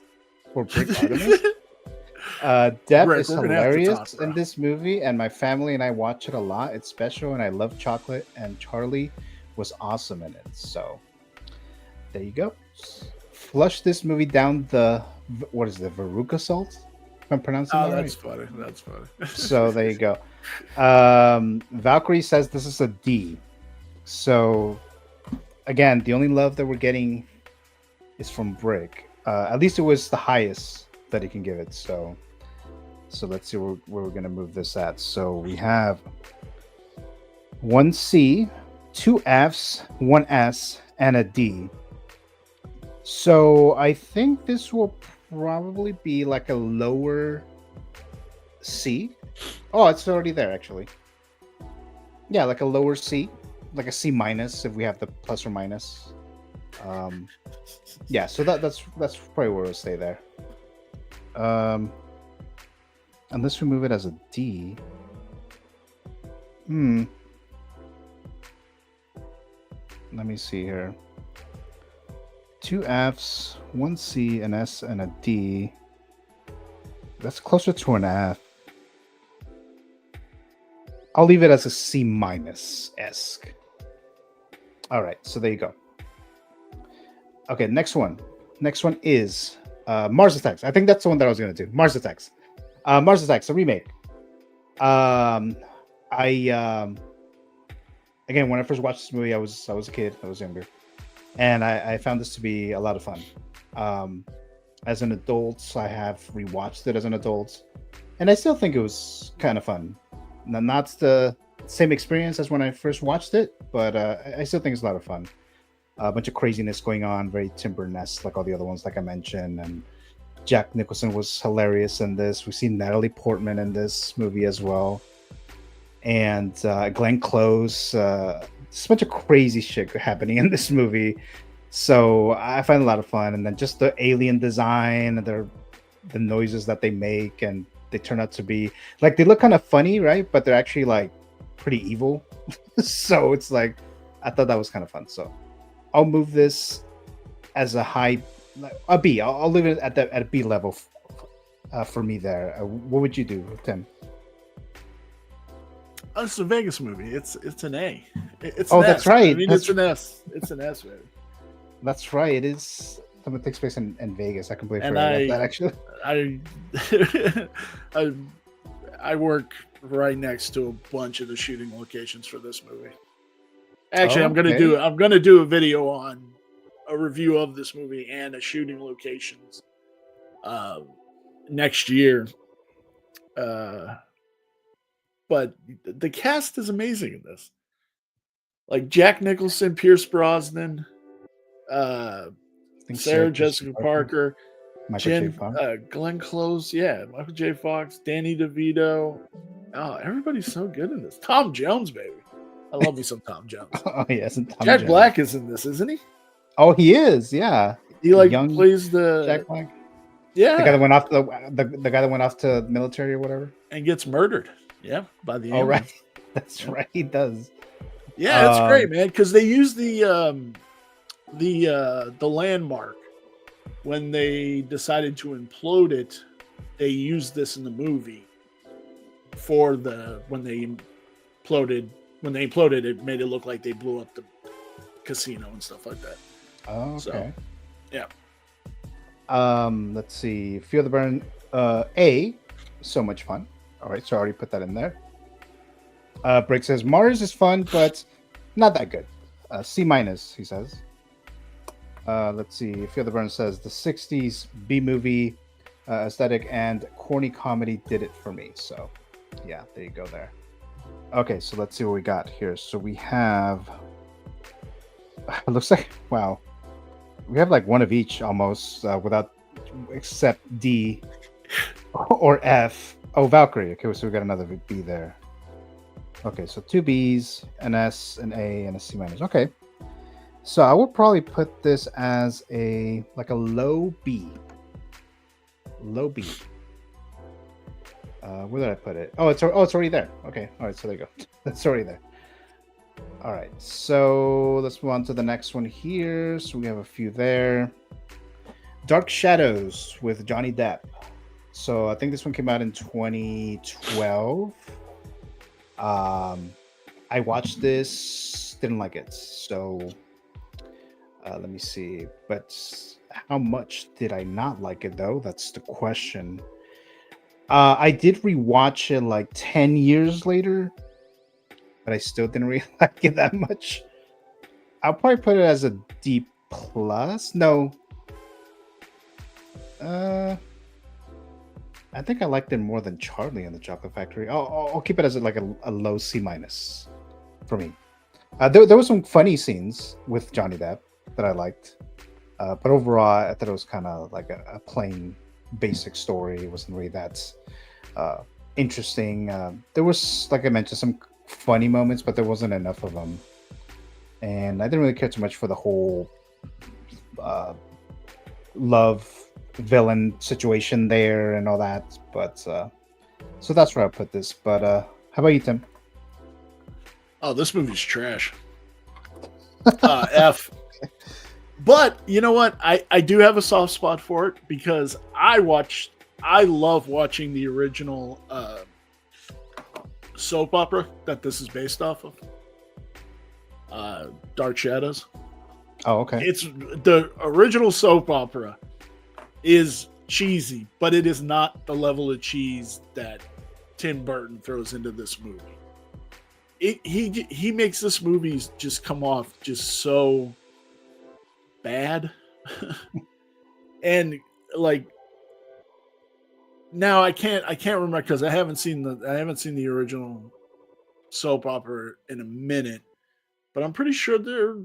for Brick Artemis. Depp Rick, is we're gonna have to hilarious talk, bro. in this movie, and my family and I watch it a lot. It's special, and I love chocolate. And Charlie was awesome in it. So there you go. Flush this movie down the Veruca salt. If I'm pronouncing that that's right. funny. That's funny. So there you go. Valkyrie says this is a D. So again, the only love that we're getting is from Brick. At least it was the highest that he can give it. So let's see where we're gonna move this at. So we have 1 C, 2 Fs, 1 S, and a D. So I think this will probably be like a lower C. Oh, it's already there actually. Yeah, like a lower C, like a C minus if we have the plus or minus. Yeah, so that's probably where we'll stay there. Unless we move it as a D. Let me see here. 2 Fs, 1 C, an S, and a D. That's closer to an F. I'll leave it as a C minus-esque. All right, so there you go. Okay, next one. Next one is Mars Attacks. I think that's the one that I was going to do. Mars Attacks. Mars Attacks, a remake. Again, when I first watched this movie, I was a kid. I was younger. And I found this to be a lot of fun. As an adult, I have rewatched it as an adult, and I still think it was kind of fun. Not the same experience as when I first watched it, but I still think it's a lot of fun. A bunch of craziness going on, very Tim Burton-esque, like all the other ones, like I mentioned. And Jack Nicholson was hilarious in this. We've seen Natalie Portman in this movie as well, and Glenn Close. Just a bunch of crazy shit happening in this movie. So I find it a lot of fun. And then just the alien design, the noises that they make, and they turn out to be like, they look kind of funny, right? But they're actually like pretty evil. So it's like, I thought that was kind of fun. So I'll move this as a B. I'll leave it at a B level for me there. What would you do, Tim? Oh, it's a Vegas movie. It's an A. It's Oh, an that's S. right. I mean, it's an S. It's an S, baby. That's right. It is something that takes place in Vegas. I completely And forgot about that actually. I work right next to a bunch of the shooting locations for this movie. Actually, Oh, I'm gonna do a video on a review of this movie and a shooting locations next year. But the cast is amazing in this. Like Jack Nicholson, Pierce Brosnan, Sarah Jessica Parker, Glenn Close, Michael J. Fox, Danny DeVito. Oh, everybody's so good in this. Tom Jones, baby. I love me some Tom Jones. Oh yes, and Tom Jack Jones. Black is in this, isn't he? Oh, he is. Yeah, He like Young plays the Jack Black. Yeah, The guy that went off the guy that went off to military or whatever. and gets murdered. Yeah, by the Oh alien. right, that's Yeah. right. He does. Yeah, it's great, Um, man. Because they use the landmark when they decided to implode it. They used this in the movie for when they imploded. When they imploded, it made it look like they blew up the casino and stuff like that. Oh, So, okay. yeah. Let's see. Feel the Burn. A. So much fun. All right, so I already put that in there. Brick says Mars is fun, but not that good. C minus, he says. Let's see. Feel the Burn says the '60s B movie aesthetic and corny comedy did it for me. So, yeah, there you go. There. Okay, so let's see what we got here. So we have. It looks like wow. We have like one of each almost, without except D or F. Oh, Valkyrie. Okay, so we got another B there. Okay, so two Bs, an S, an A, and a C minus. Okay, so I would probably put this as a low B. Low B. Where did I put it? Oh, it's already there. Okay, all right, so there you go. That's already there. All right, so let's move on to the next one here. So we have a few there. Dark Shadows with Johnny Depp. So I think this one came out in 2012. I watched this, didn't like it. So let me see. But how much did I not like it though? That's the question. I did rewatch it like 10 years later, but I still didn't really like it that much. I'll probably put it as a D plus. No. I think I liked it more than Charlie and the Chocolate Factory. I'll keep it as like a low C minus for me. There were some funny scenes with Johnny Depp that I liked, but overall, I thought it was kind of like a plain, basic story. It wasn't really that interesting. There was, like I mentioned, some funny moments, but there wasn't enough of them, and I didn't really care too much for the whole love villain situation there and all that. But so that's where I put this. But how about you, Tim? Oh, this movie's trash. F. But you know what? I do have a soft spot for it because I love watching the original soap opera that this is based off of. Dark Shadows. Oh, okay. It's the original soap opera is cheesy, but it is not the level of cheese that Tim Burton throws into this movie. He makes this movie just come off just so bad. And like now I can't remember because I haven't seen the original soap opera in a minute, but I'm pretty sure there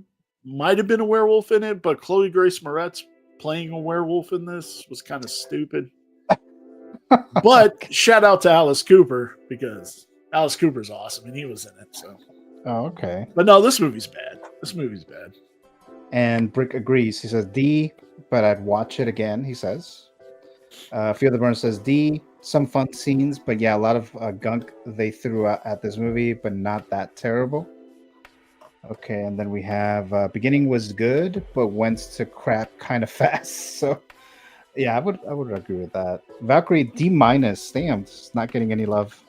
might have been a werewolf in it, but Chloe Grace Moretz playing a werewolf in this was kind of stupid. But shout out to Alice Cooper because Alice Cooper's awesome and he was in it. So, oh, okay. But no, this movie's bad. And Brick agrees. He says D, but I'd watch it again. He says. Feel the Burn says D. Some fun scenes, but yeah, a lot of gunk they threw at this movie, but not that terrible. Okay, and then we have beginning was good, but went to crap kind of fast. So, yeah, I would agree with that. Valkyrie D minus. Damn, it's not getting any love.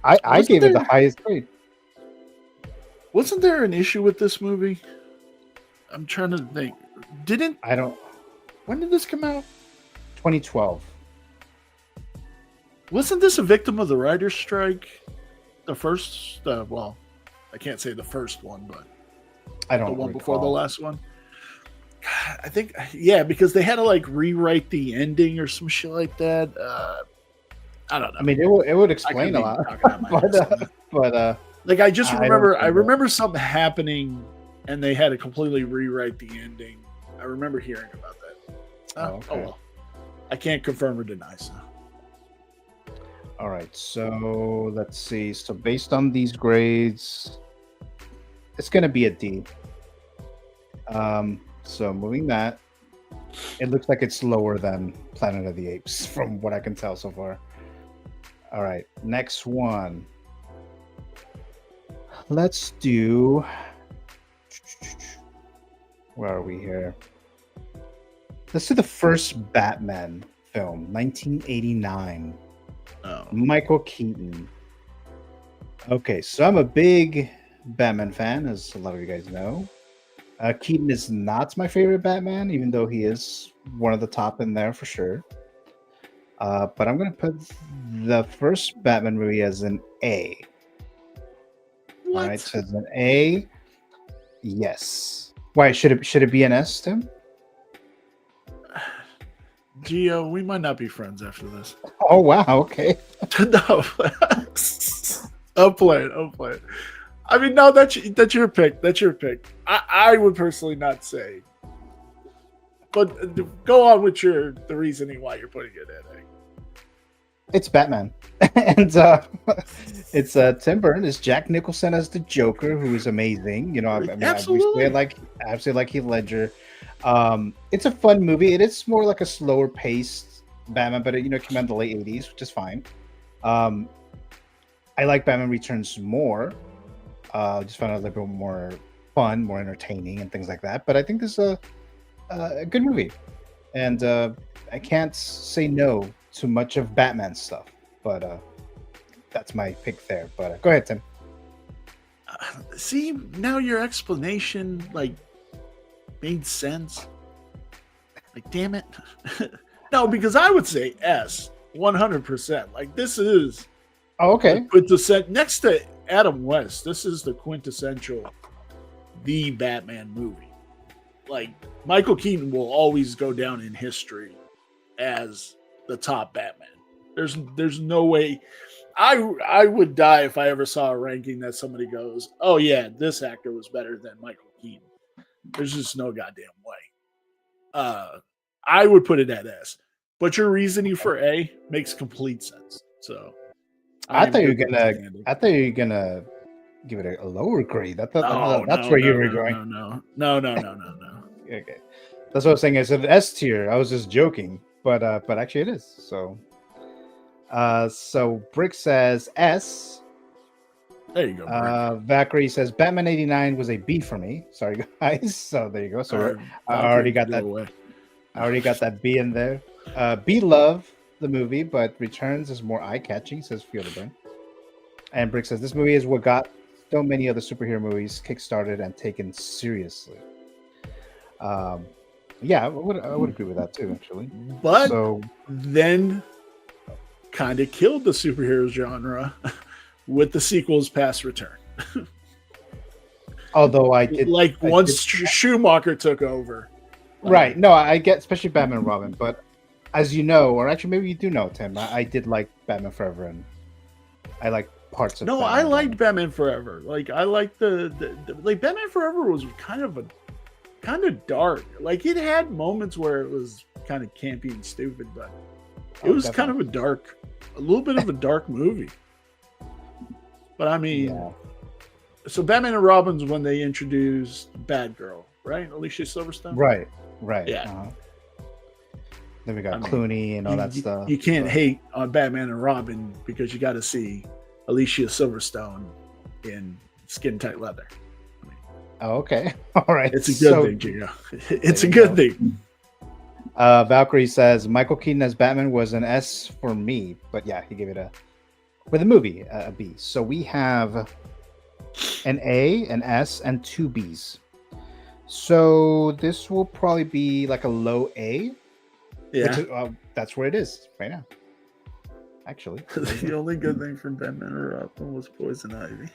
I gave it the highest grade. Wasn't there an issue with this movie? I'm trying to think. When did this come out? 2012. Wasn't this a victim of the writer's strike? The first, well, I can't say the first one, but I don't the one recall. before the last one. I think, yeah, because they had to like rewrite the ending or some shit like that. I don't know. I mean, it would explain a lot, but like I just remember, I think remember something happening, and they had to completely rewrite the ending. I remember hearing about that. okay. Oh well, I can't confirm or deny. So. All right, so let's see. So based on these grades, it's going to be a D. So moving that. It looks like it's lower than Planet of the Apes, from what I can tell so far. All right, next one. Let's do. Where are we here? Let's do the first Batman film, 1989. Oh. Michael Keaton. Okay, so I'm a big Batman fan, as a lot of you guys know. Keaton is not my favorite Batman, even though he is one of the top in there for sure. But I'm going to put the first Batman movie as an A. What? All right, so as an A. Yes. Why should it be an S, Tim? Gio, we might not be friends after this. Oh wow, okay. No. I'll play it. I mean, no, that's your pick. That's your pick. I would personally not say. But go on with the reasoning why you're putting it in. It's Batman, and it's Tim Burton. It's Jack Nicholson as the Joker, who is amazing. You know, I mean, Absolutely. I absolutely like Heath Ledger. It's a fun movie. It is more like a slower paced Batman, but it came out in the late '80s, which is fine. I like Batman Returns more. Just found it a little bit more fun, more entertaining, and things like that. But I think this is a good movie, and I can't say no to much of Batman stuff. But that's my pick there. But go ahead, Tim. See, now your explanation made sense. Damn it. No, because I would say S 100%. This is okay. Next to Adam West, this is the quintessential the Batman movie. Michael Keaton will always go down in history as the top Batman. There's no way. I would die if I ever saw a ranking that somebody goes, oh yeah, this actor was better than Michael Keaton. There's just no goddamn way. I would put it at S, but your reasoning for A makes complete sense. So I thought you were gonna give it a lower grade. That's where you were going. No. Okay, that's what I was saying. I said S tier. I was just joking, but actually it is. So Brick says S. There you go. Valkyrie says Batman '89 was a B for me. Sorry guys. So there you go. So I already got that. I already got that B in there. B love the movie, but Returns is more eye-catching, says Field of Burn. And Brick says this movie is what got so many other superhero movies kickstarted and taken seriously. Yeah, I would agree with that too, actually. But then kind of killed the superhero genre with the sequels past Return. Although I did once Schumacher took over. Right. No, I get, especially Batman and Robin, but as you know, or actually maybe you do know, Tim, I did like Batman Forever, and I like parts of. No, Batman I liked Batman Forever. I liked the Batman Forever was kind of dark. It had moments where it was kind of campy and stupid, but it was kind of a little bit of a dark movie. But I mean, yeah. So Batman and Robin's when they introduced Batgirl, right? Alicia Silverstone, right. Yeah. Then we got Clooney and all that stuff. You can't hate on Batman and Robin because you got to see Alicia Silverstone in skin tight leather. Oh, okay. All right. It's a good thing, Gio. It's a good thing. Valkyrie says Michael Keaton as Batman was an S for me, but yeah, he gave it with the movie a B. So we have an A, an S, and 2 Bs. So this will probably be like a low A. Yeah, that's where it is right now. Actually, the only good thing from Batman and Robin was Poison Ivy.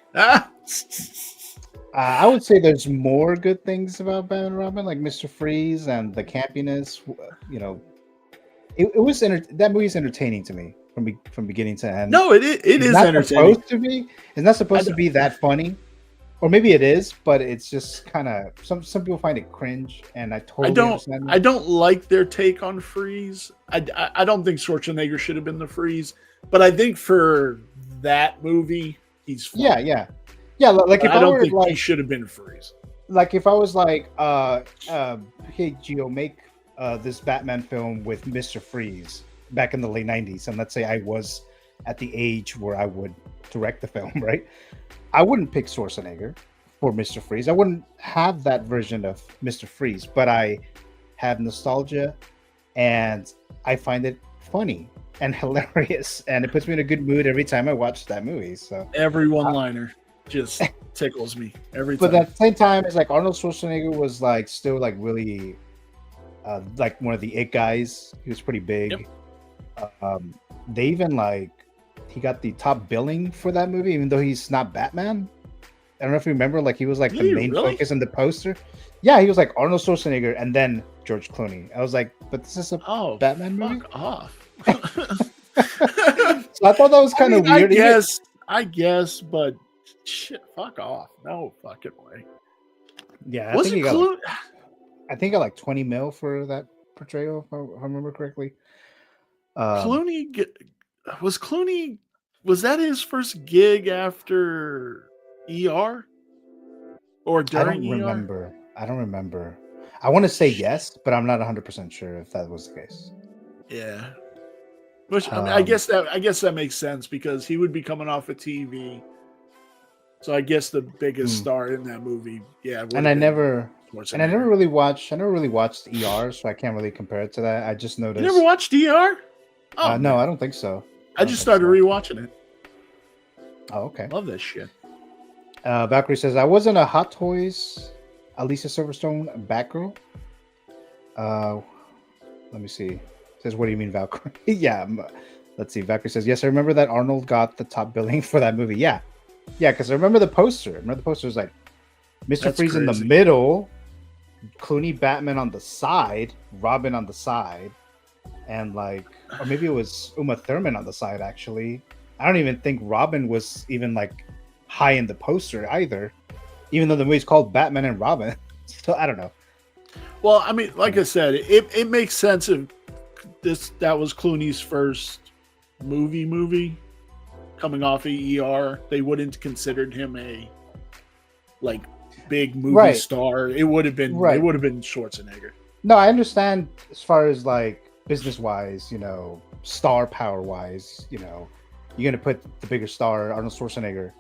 I would say there's more good things about Batman and Robin, like Mr. Freeze and the campiness. It was that movie's entertaining to me from beginning to end. No, it is entertaining. Supposed to be. It's not supposed to be that funny, or maybe it is, but it's just kind of some people find it cringe, and I totally understand that. I don't like their take on Freeze. I don't think Schwarzenegger should have been the Freeze, but I think for that movie, he's fine. Yeah. Like if I don't think he should have been Freeze. Like if I was like, hey Gio, make this Batman film with Mr. Freeze back in the late 90s, and let's say I was at the age where I would direct the film, right? I wouldn't pick Schwarzenegger for Mr. Freeze. I wouldn't have that version of Mr. Freeze, but I have nostalgia and I find it funny and hilarious, and it puts me in a good mood every time I watch that movie. So Every one-liner just tickles me every but time. at the same time, it's like Arnold Schwarzenegger was like still like really like one of the it guys. He was pretty big. They even like he got the top billing for that movie, even though he's not Batman. I don't know if you remember, like he was like the main focus in the poster. Yeah, he was like Arnold Schwarzenegger and then George Clooney. I was like, but this is a Batman movie. Fuck off. So I thought that was kind of weird. I guess, but shit, fuck off. No fucking way. Yeah, Was it Clooney? I think I got like 20 mil for that portrayal, if I remember correctly. Clooney was that his first gig after ER or during ER? I don't remember. I want to say yes, but I'm not 100% sure if that was the case. Yeah. Which I guess that makes sense because he would be coming off of TV. So I guess the biggest star in that movie, yeah. And I never really watched ER, so I can't really compare it to that. I just noticed. You never watched ER? Oh no, I don't think so. I just started rewatching it. Oh, okay. Love that shit. Valkyrie says, I wasn't a Hot Toys Alicia Silverstone Batgirl. Let me see. Says, what do you mean, Valkyrie? Yeah. Let's see. Valkyrie says, yes, I remember that Arnold got the top billing for that movie. Yeah. Yeah, because I remember the poster. Remember the poster was like Mr. Freeze in the middle, Clooney Batman on the side, Robin on the side, and like, or maybe it was Uma Thurman on the side, actually. I don't even think Robin was even like high in the poster either, even though the movie's called Batman and Robin. So I don't know. Well, I mean, like I said, it makes sense if that was Clooney's first movie coming off of ER. They wouldn't have considered him a like big movie star. It would have been it would have been Schwarzenegger. No, I understand as far as like business wise, you know, star power wise, you know, you're gonna put the bigger star, Arnold Schwarzenegger.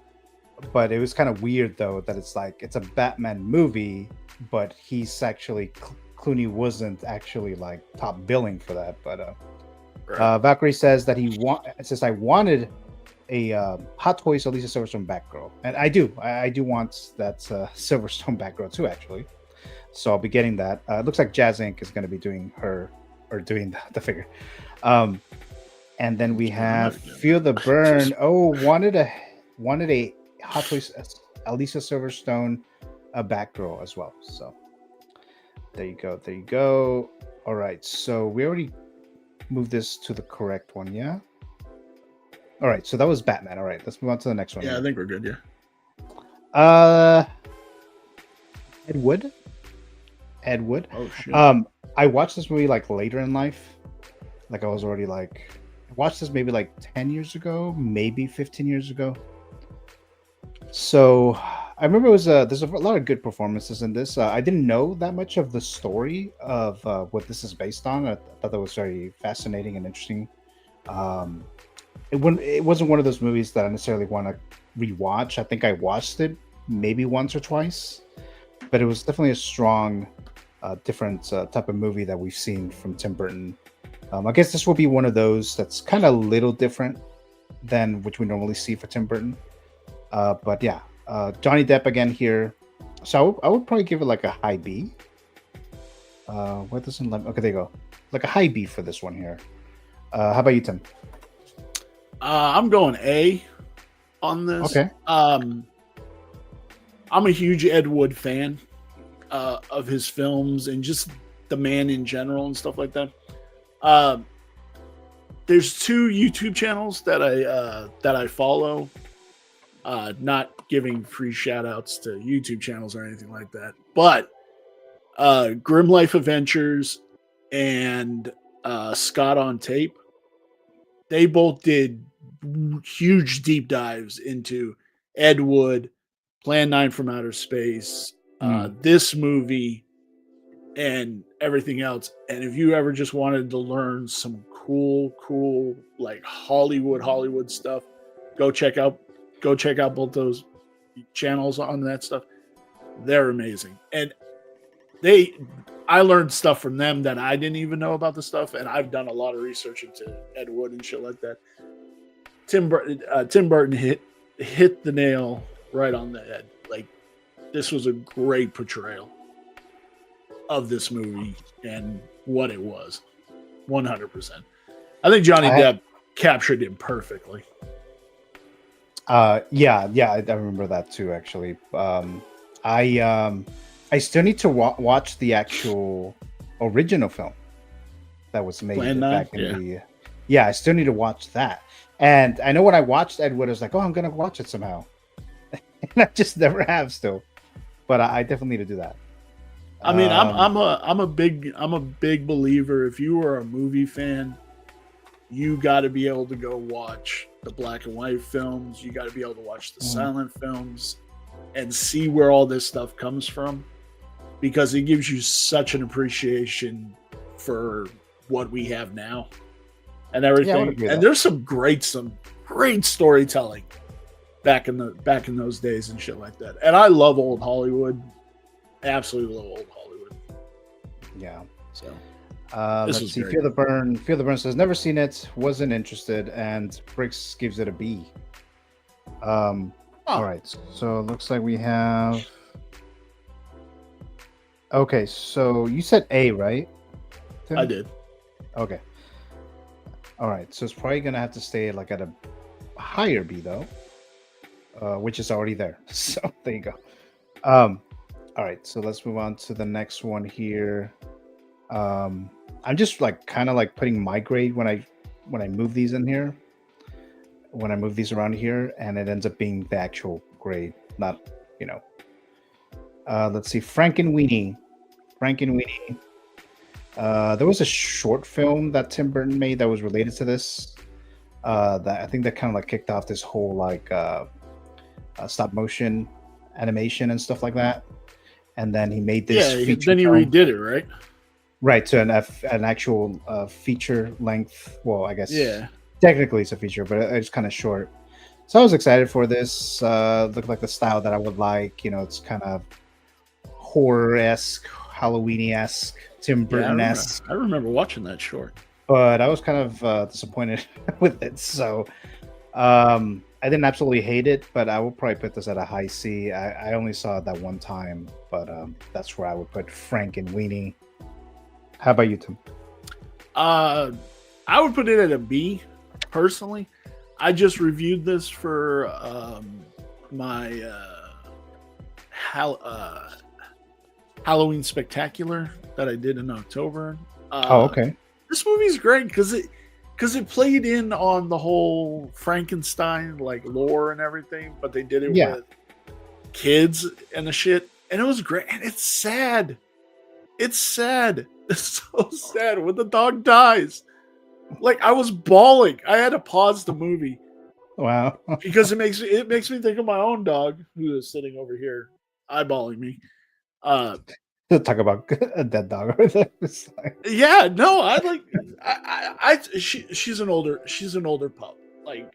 But it was kind of weird though that it's like it's a Batman movie, but he's actually Clooney wasn't actually like top billing for that. But Valkyrie says that I wanted a Hot Toys Alicia Silverstone Batgirl, and I do want that Silverstone Batgirl too, actually. So I'll be getting that. It looks like Jazz Inc. is going to be doing the figure. And then we have Feel the Burn. Wanted a Hot Toys Alicia Silverstone Batgirl as well. So there you go. All right, so we already moved this to the correct one, yeah. All right, so that was Batman. All right, let's move on to the next one. Yeah, I think we're good. Yeah. Ed Wood. Oh shit. I watched this movie like later in life. Like I was already like, I watched this maybe like 10 years ago, maybe 15 years ago. So I remember there's a lot of good performances in this. I didn't know that much of the story of what this is based on. I thought that was very fascinating and interesting. It wasn't one of those movies that I necessarily want to rewatch. I think I watched it maybe once or twice, but it was definitely a strong, different type of movie that we've seen from Tim Burton. I guess this will be one of those that's kind of a little different than which we normally see for Tim Burton. But yeah, Johnny Depp again here. So I would probably give it like a high B. What doesn't let me? Okay, there you go. Like a high B for this one here. How about you, Tim? I'm going A on this. Okay. I'm a huge Ed Wood fan of his films and just the man in general and stuff like that. There's two YouTube channels that I follow. Not giving free shout outs to YouTube channels or anything like that, but Grim Life Adventures and Scott on Tape, they both did huge deep dives into Ed Wood, Plan 9 from Outer Space, this movie, and everything else. And if you ever just wanted to learn some cool like Hollywood stuff, go check out both those channels on that stuff. They're amazing. And I learned stuff from them that I didn't even know about the stuff, and I've done a lot of research into Ed Wood and shit like that. Tim Burton hit the nail right on the head. Like, this was a great portrayal of this movie and what it was. 100%. I think Johnny Depp captured him perfectly. Yeah, I remember that too. Actually, I still need to watch the actual original film that was made back in the. Yeah, I still need to watch that. And I know when I watched Ed Wood, I was like, "Oh, I'm gonna watch it somehow," and I just never have still. But I definitely need to do that. I mean, I'm a big believer. If you are a movie fan, you got to be able to go watch the black and white films. You got to be able to watch the silent films and see where all this stuff comes from, because it gives you such an appreciation for what we have now and everything. Yeah, and there's some great storytelling back in those days and shit like that. And I love old Hollywood. Absolutely love old Hollywood. Yeah. So let's see. Feel the Burn says never seen it, wasn't interested, and Bricks gives it a B. All right, so it looks like we have. Okay, so you said A, right, Tim? I did. Okay. All right, so it's probably gonna have to stay like at a higher B though, which is already there. So there you go. All right, so let's move on to the next one here. I'm just like kind of like putting my grade when I move these in here. When I move these around here, and it ends up being the actual grade, not, you know. Let's see, Frankenweenie. There was a short film that Tim Burton made that was related to this. That I think that kind of like kicked off this whole like stop motion animation and stuff like that. And then he made this. Yeah, then he redid it, right? Right, to an actual feature length. Well, I guess. Yeah. Technically, it's a feature, but it's kind of short. So I was excited for this. Looked like the style that I would like. You know, it's kind of horror-esque, Halloween-esque, Tim Burton-esque. I remember watching that short. But I was kind of disappointed with it. So I didn't absolutely hate it, but I will probably put this at a high C. I only saw it that one time, but that's where I would put Frankenweenie. How about you, Tim? I would put it at a B. Personally, I just reviewed this for my Halloween Spectacular that I did in October. Okay. This movie's great because it played in on the whole Frankenstein like lore and everything, but they did it with kids and the shit, and it was great. And it's sad. It's sad. It's so sad when the dog dies. Like, I was bawling. I had to pause the movie. Wow. Because it makes me think of my own dog who is sitting over here eyeballing me. Talk about a dead dog. Yeah, no, she's an older pup. Like,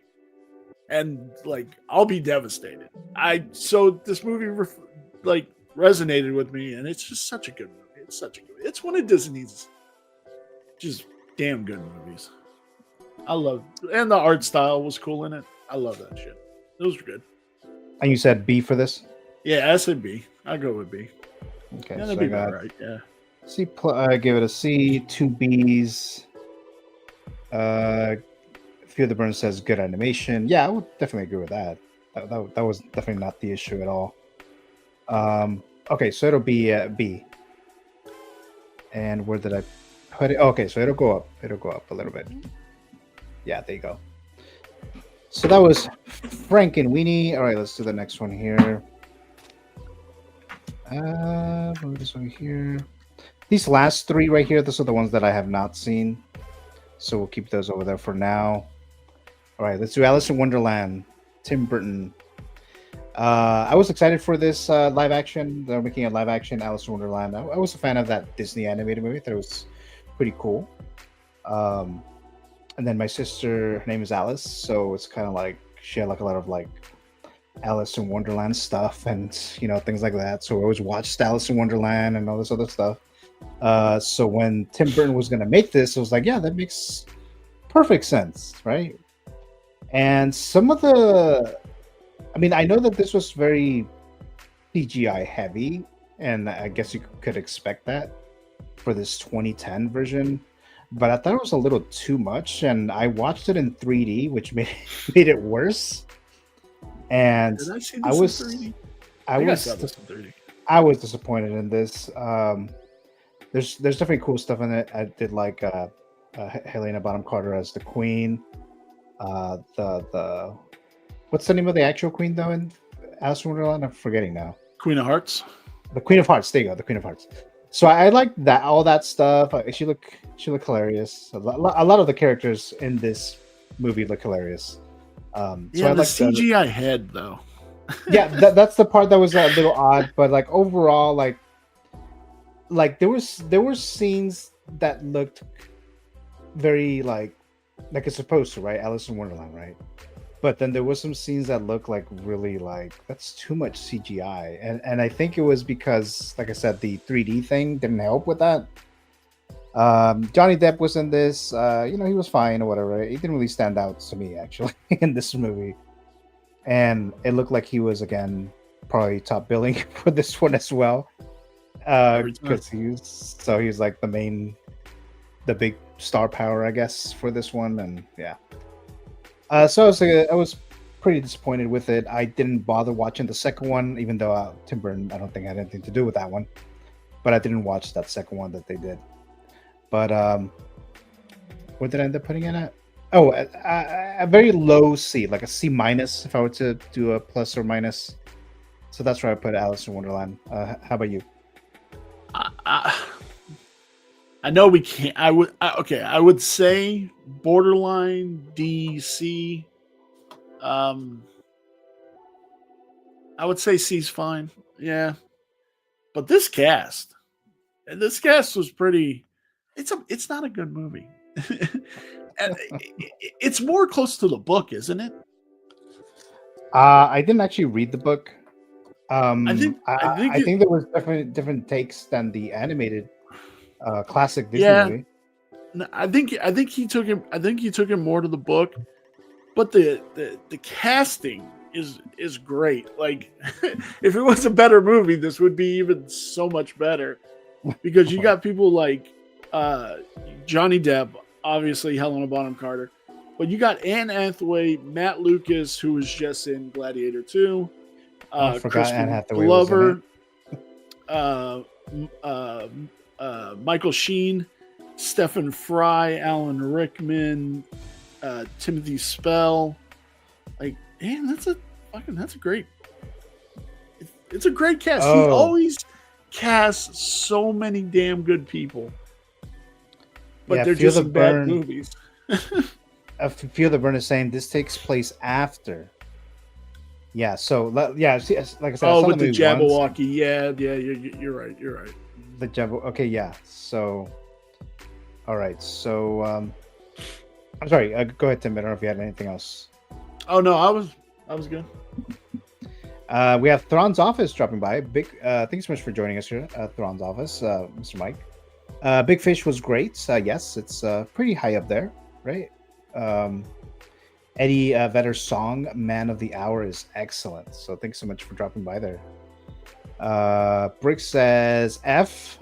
and like, I'll be devastated. So this movie resonated with me, and it's just such a good movie. It's one of Disney's just damn good movies. I love, and the art style was cool in it. I love that shit. It was good. And you said B for this? Yeah, I said B. I'll go with B. Okay, yeah, so I got right. Yeah. C. I give it a C. 2 B's. Fear the Burn says good animation. Yeah, I would definitely agree with that. That was definitely not the issue at all. Okay, so it'll be B. And where did I put it? Okay, so it'll go up. It'll go up a little bit. Yeah, there you go. So that was Frankenweenie. All right, let's do the next one here. Move this over here. These last three right here, those are the ones that I have not seen. So we'll keep those over there for now. All right, let's do Alice in Wonderland. Tim Burton. I was excited for this live action. They're making a live action Alice in Wonderland. I was a fan of that Disney animated movie. I thought it was pretty cool. And then my sister, her name is Alice, so it's kind of like she had like a lot of like Alice in Wonderland stuff and things like that. So I always watched Alice in Wonderland and all this other stuff. So when Tim Burton was gonna make this, I was like, yeah, that makes perfect sense, right? And some of I know that this was very CGI heavy, and I guess you could expect that for this 2010 version. But I thought it was a little too much, and I watched it in 3D, which made it worse. And Did I see I this was, in 3D? I think I was, saw this in 3D. I was disappointed in this. There's definitely cool stuff in it. I did like Helena Bonham Carter as the queen. The what's the name of the actual queen though in Alice in Wonderland? I'm forgetting now. Queen of Hearts. The Queen of Hearts. There you go. The Queen of Hearts. So I like that, all that stuff. She looked hilarious. A lot of the characters in this movie look hilarious. So Yeah, I the like CGI head though. yeah, that's the part that was a little odd. But like overall, like there were scenes that looked very like it's supposed to, right? Alice in Wonderland, right? But then there was some scenes that looked like really like that's too much CGI, and I think it was because, like I said, the 3D thing didn't help with that. Johnny Depp was in this. He was fine or whatever. He didn't really stand out to me actually in this movie, and it looked like he was again probably top billing for this one as well, because he was like the big star power, I guess, for this one, and yeah. So I was pretty disappointed with it. I didn't bother watching the second one, even though Tim Burton, I don't think had anything to do with that one. But I didn't watch that second one that they did. But what did I end up putting it at? Oh, a very low C, like a C minus, if I were to do a plus or minus. So that's where I put Alice in Wonderland. How about you? I know we can't. I would say borderline DC. I would say C's fine. Yeah, but this cast was pretty. It's not a good movie. And it's more close to the book, isn't it? I didn't actually read the book. I think there was different takes than the animated classic Disney movie. I think he took him more to the book, but the casting is great. Like if it was a better movie, this would be even so much better, because you got people like Johnny Depp, obviously Helena Bonham Carter, but you got Anne Hathaway, Matt Lucas, who was just in Gladiator 2, I forgot Anne Hathaway Glover, was in it. Michael Sheen, Stephen Fry, Alan Rickman, Timothy Spell. Like, man, that's a great. It's a great cast. Oh. He always casts so many damn good people, but they're just in bad movies. Feel the Burn is saying this takes place after. Yeah. So yeah, like I said. Oh, with the Jabberwocky. Yeah. You're right. The Jabber. Okay. Yeah. So. All right. So. I'm sorry. Go ahead, Tim. I don't know if you had anything else. Oh no, I was good. We have Thrawn's Office dropping by. Thanks so much for joining us here, Thrawn's Office, Mr. Mike. Big Fish was great. Yes, it's pretty high up there, right? Eddie Vedder's song "Man of the Hour" is excellent. So thanks so much for dropping by there. Brick says F.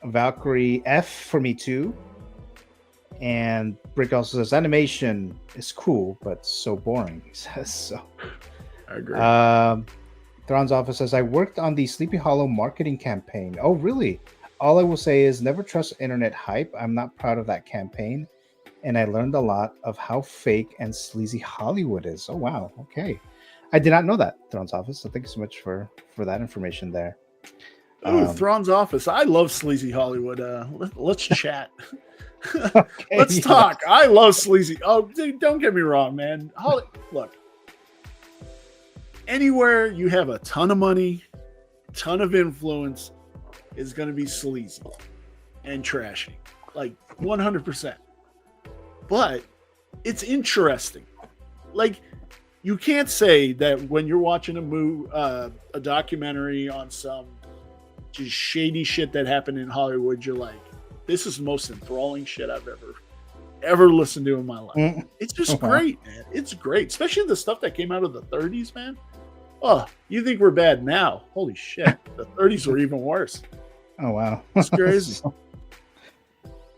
Valkyrie F for me too. And Brick also says animation is cool, but so boring. He says so. I agree. Thrawn's Office says, I worked on the Sleepy Hollow marketing campaign. Oh, really? All I will say is never trust internet hype. I'm not proud of that campaign. And I learned a lot of how fake and sleazy Hollywood is. Oh, wow. Okay. I did not know that, Thrawn's Office. So thank you so much for that information there. Oh, Thrawn's Office. I love sleazy Hollywood. Let's chat. Okay, Let's talk. I love sleazy. Oh, dude, don't get me wrong, man. Look. anywhere you have a ton of money, ton of influence, is going to be sleazy and trashy, like 100%. But it's interesting. Like, you can't say that when you're watching a documentary on some just shady shit that happened in Hollywood, you're like, this is the most enthralling shit I've ever listened to in my life. It's just great, man. It's great, especially the stuff that came out of the 30s, man. Oh, you think we're bad now? Holy shit, the 30s were even worse. Oh wow, it's crazy.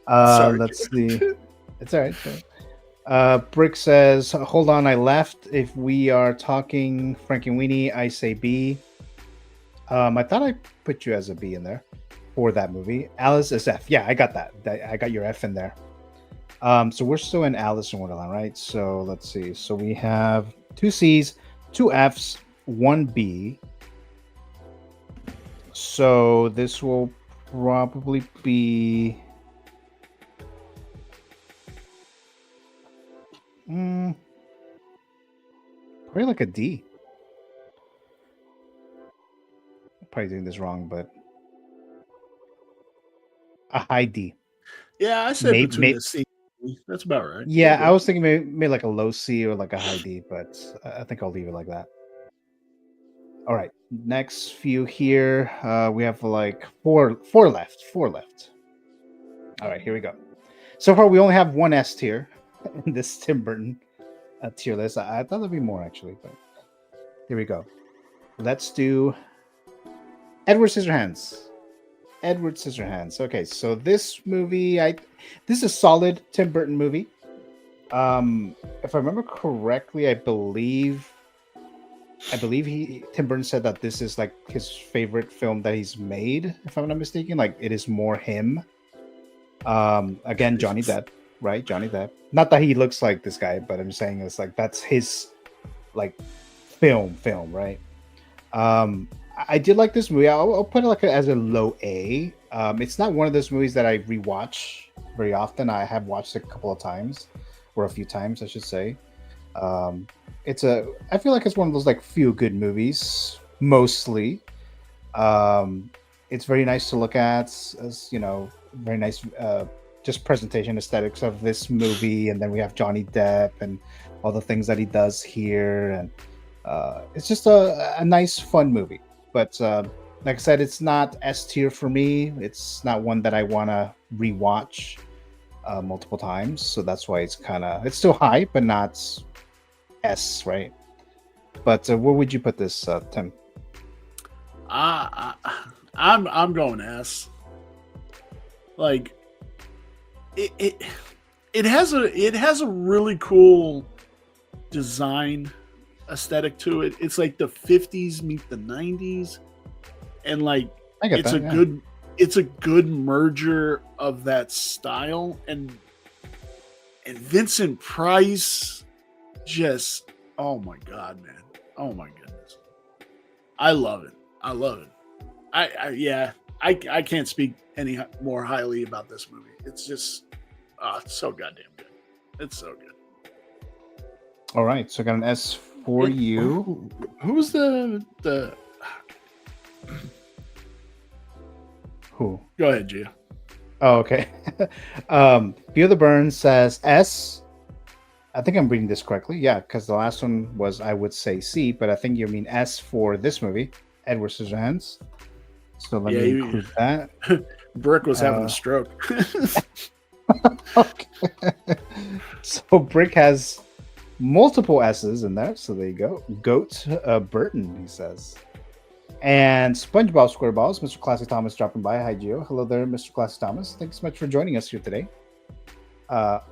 Let's see. It's all right. Brick says, "Hold on, I left. If we are talking Frankenweenie, I say B." I thought I put you as a B in there for that movie. Alice is F. Yeah, I got that. I got your F in there. So we're still in Alice in Wonderland, right? So let's see. So we have 2 C's, 2 F's, 1 B. So this will probably be probably like a D. I'm probably doing this wrong, but a high D. Yeah, I said between the C. That's about right. Yeah, I was thinking maybe like a low C or like a high D, but I think I'll leave it like that. All right, next few here. We have like four left. All right, here we go. So far, we only have 1 S tier in this Tim Burton tier list. I thought there'd be more actually, but here we go. Let's do Edward Scissorhands. Edward Scissorhands. Okay, so this movie, this is a solid Tim Burton movie. If I remember correctly, I believe Tim Burton said that this is like his favorite film that he's made, if I'm not mistaken. Like, it is more him. Again, Johnny Depp, right? Johnny Depp. Not that he looks like this guy, but I'm saying it's like that's his like film, right? I did like this movie. I'll put it like as a low A. It's not one of those movies that I rewatch very often. I have watched it a couple of times, or a few times, I should say. I feel like it's one of those like feel good movies, mostly. It's very nice to look at, as you know, very nice just presentation aesthetics of this movie, and then we have Johnny Depp and all the things that he does here, and it's just a nice, fun movie. But like I said, it's not S tier for me. It's not one that I want to rewatch multiple times, so that's why it's still high, but not S, right? But where would you put this, Tim? I'm going S. Like it has a really cool design aesthetic to it. It's like the 50s meet the 90s, and like it's a good merger of that style, and Vincent Price, just oh my god, man, oh my goodness, I love it. I can't speak any more highly about this movie. It's just it's so goddamn good. It's so good. All right, so I got an S for you. Who's the who? Go ahead, Gio. Oh, okay. Gio the Burn says S. I think I'm reading this correctly. Yeah, because the last one was, I would say C, but I think you mean S for this movie, Edward Scissorhands. So let me include that. Brick was having a stroke. Okay. So Brick has multiple S's in there. So there you go. Goat Burton, he says. And SpongeBob SquareBalls, Mr. Classic Thomas dropping by. Hi, Gio. Hello there, Mr. Classic Thomas. Thanks so much for joining us here today.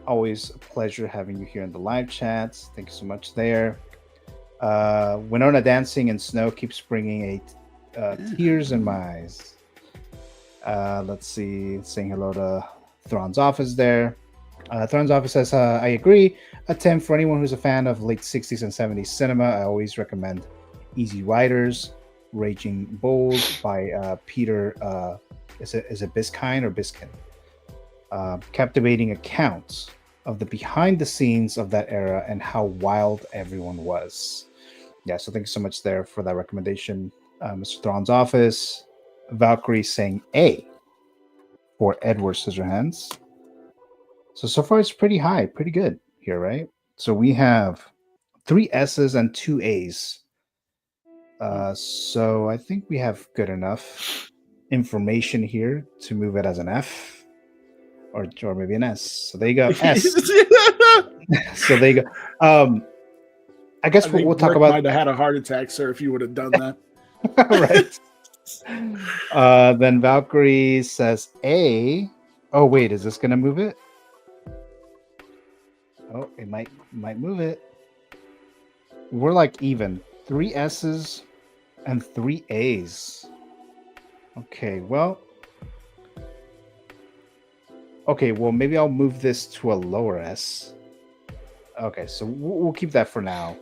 Always a pleasure having you here in the live chat. Thank you so much there. Winona dancing in snow keeps bringing tears in my eyes. Let's see. Saying hello to Thrawn's Office there. Thrawn's Office says, I agree. Tim, for anyone who's a fan of late 60s and 70s cinema, I always recommend Easy Riders, Raging Bulls by Peter, is it Biskine or Biskin? Captivating accounts of the behind the scenes of that era and how wild everyone was. Yeah, so thank you so much there for that recommendation, Mr. Thrawn's office. Valkyrie saying A for Edward Scissorhands. So far it's pretty high, pretty good here, right? So we have 3 S's and 2 A's. So I think we have good enough information here to move it as an F or maybe an S. So there you go, S. So there you go. I guess we'll talk about. Might have had a heart attack, sir, if you would have done that. Right. Then Valkyrie says A. Oh wait, is this gonna move it? Oh, it might move it. We're like even. 3 S's and 3 A's. Okay, well. Okay, well maybe I'll move this to a lower S. Okay, so we'll keep that for now.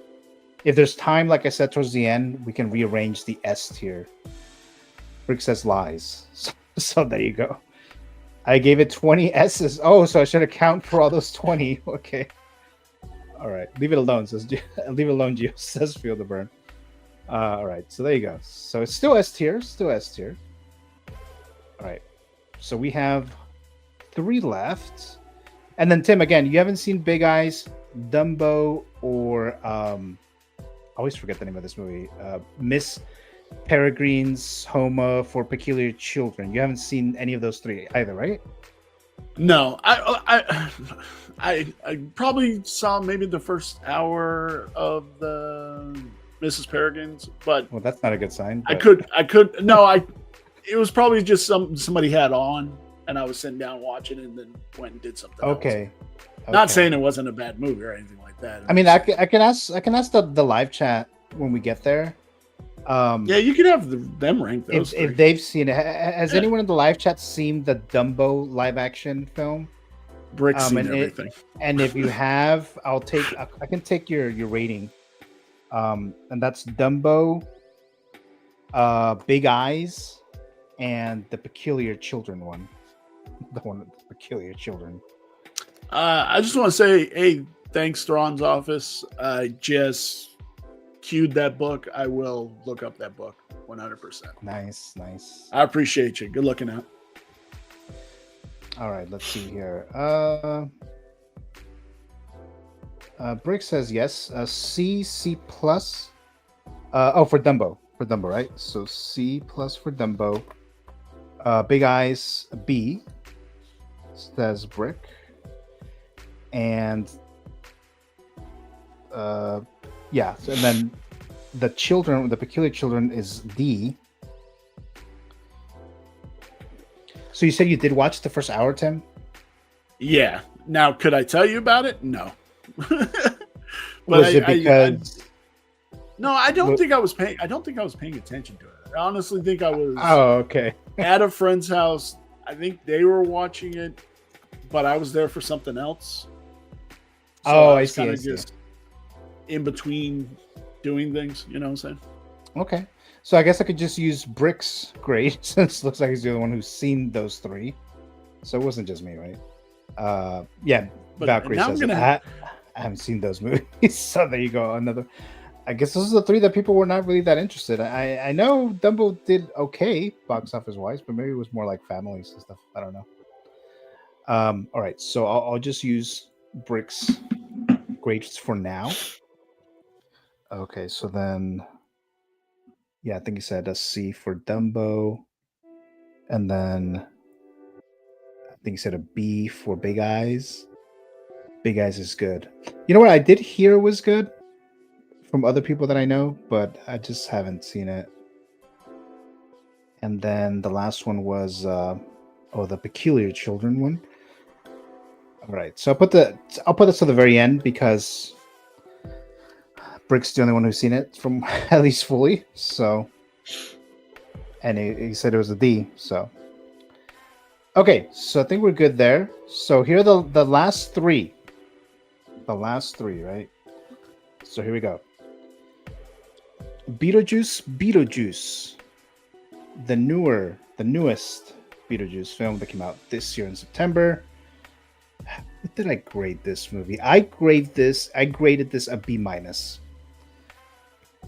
If there's time, like I said, towards the end, we can rearrange the S tier. Rick says lies. So there you go. I gave it 20 S's. Oh, so I should account for all those 20. Okay. All right. Leave it alone, says leave it alone, Gio, says Feel the Burn. All right. So there you go. So it's still S tier. Still S tier. All right. So we have 3 left. And then Tim, again, you haven't seen Big Eyes, Dumbo, or I always forget the name of this movie. Miss Peregrine's Home for Peculiar Children. You haven't seen any of those 3 either, right? No, I probably saw maybe the first hour of the Mrs. Peregrine's, but well, that's not a good sign. But I could. It was probably just somebody had on, and I was sitting down watching it, and then went and did something. Okay. Not saying it wasn't a bad movie or anything like that. I mean, I can ask the live chat when we get there. Yeah, you could have them rank those. If they've seen it, has anyone in the live chat seen the Dumbo live action film? Brick's seen everything. And if you have, I can take your rating. And that's Dumbo, Big Eyes, and the Peculiar Children one. The one with the Peculiar Children. I just want to say, hey, thanks, Thrawn's office. I just queued that book. I will look up that book 100%. Nice. I appreciate you. Good looking out. All right, let's see here. Brick says yes. C plus. For Dumbo, right? So C plus for Dumbo. Big Eyes B, says Brick. And yeah, so, and then the Peculiar Children is D. So you said you did watch the first hour, Tim? Yeah. Now, could I tell you about it? No. Was it because? No, I don't think I was paying attention to it. I honestly think I was. Oh, okay. At a friend's house. I think they were watching it, but I was there for something else. So I see. Just in between doing things, you know what I'm saying? Okay. So I guess I could just use Brick's grade since it looks like he's the only one who's seen those 3. So it wasn't just me, right? Yeah. But Valkyrie says I haven't seen those movies. So there you go. I guess those are the 3 that people were not really that interested. I know Dumbo did okay box office wise, but maybe it was more like families and stuff. I don't know. All right. So I'll just use Brick's grades for now. Okay, so then, yeah, I think he said a C for Dumbo, and then I think he said a B for Big Eyes. Big Eyes is good. You know what? I did hear was good from other people that I know, but I just haven't seen it. And then the last one was the Peculiar Children one. All right, so I'll put this to the very end because Brick's the only one who's seen it from at least fully. So, and he said it was a D. So, okay, so I think we're good there. So here are the last 3. The last 3, right? So here we go. Beetlejuice, the newest Beetlejuice film that came out this year in September. What did I grade this movie? I graded this a B-.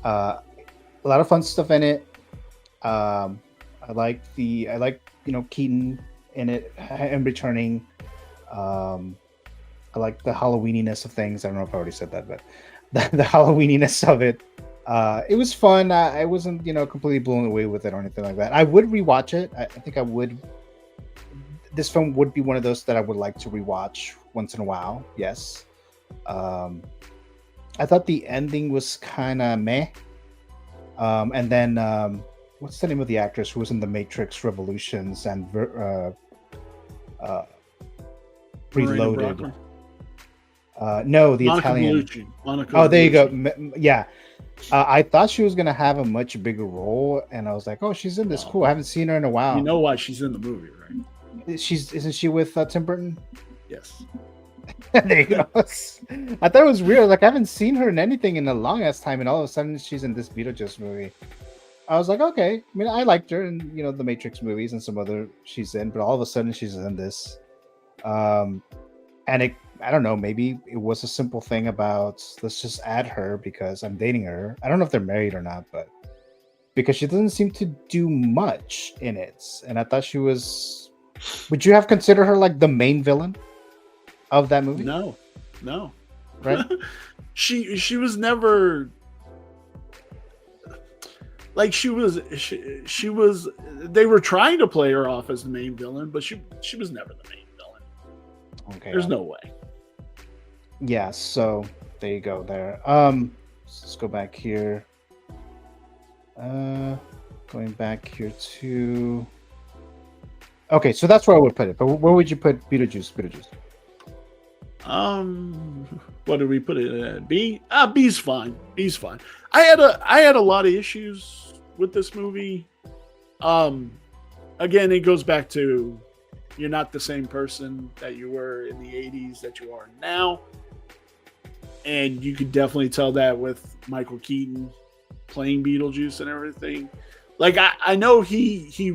A lot of fun stuff in it. I like Keaton in it and returning. I like the Halloweeniness of things. I don't know if I already said that, but the Halloweeniness of it. It was fun. I wasn't completely blown away with it or anything like that. I would rewatch it. I think I would. This film would be one of those that I would like to rewatch once in a while. Yes. I thought the ending was kind of meh. And then what's the name of the actress who was in The Matrix Revolutions and Reloaded? No, the Monica Italian. Bellucci. Monica Oh, there you go. Bellucci. Yeah. I thought she was gonna have a much bigger role, and I was like, "Oh, she's in this. Cool. I haven't seen her in a while." You know why she's in the movie, right? Isn't she with Tim Burton? Yes. There you go. I thought it was weird. Like I haven't seen her in anything in a long ass time, and all of a sudden she's in this Beetlejuice movie. I was like, okay. I mean, I liked her in the Matrix movies and some other she's in, but all of a sudden she's in this. And I don't know. Maybe it was a simple thing about let's just add her because I'm dating her. I don't know if they're married or not, but because she doesn't seem to do much in it, and I thought she was. Would you have considered her like the main villain of that movie? No. Right? she was never like she was they were trying to play her off as the main villain, but she was never the main villain. Okay. There's no way. Yeah, so there you go there. Let's go back here. Going back here to okay, so that's where I would put it. But where would you put Beetlejuice? What did we put it at? B? B's fine. B's fine. I had a lot of issues with this movie. Again, it goes back to you're not the same person that you were in the 80s that you are now. And you could definitely tell that with Michael Keaton playing Beetlejuice and everything. Like I know he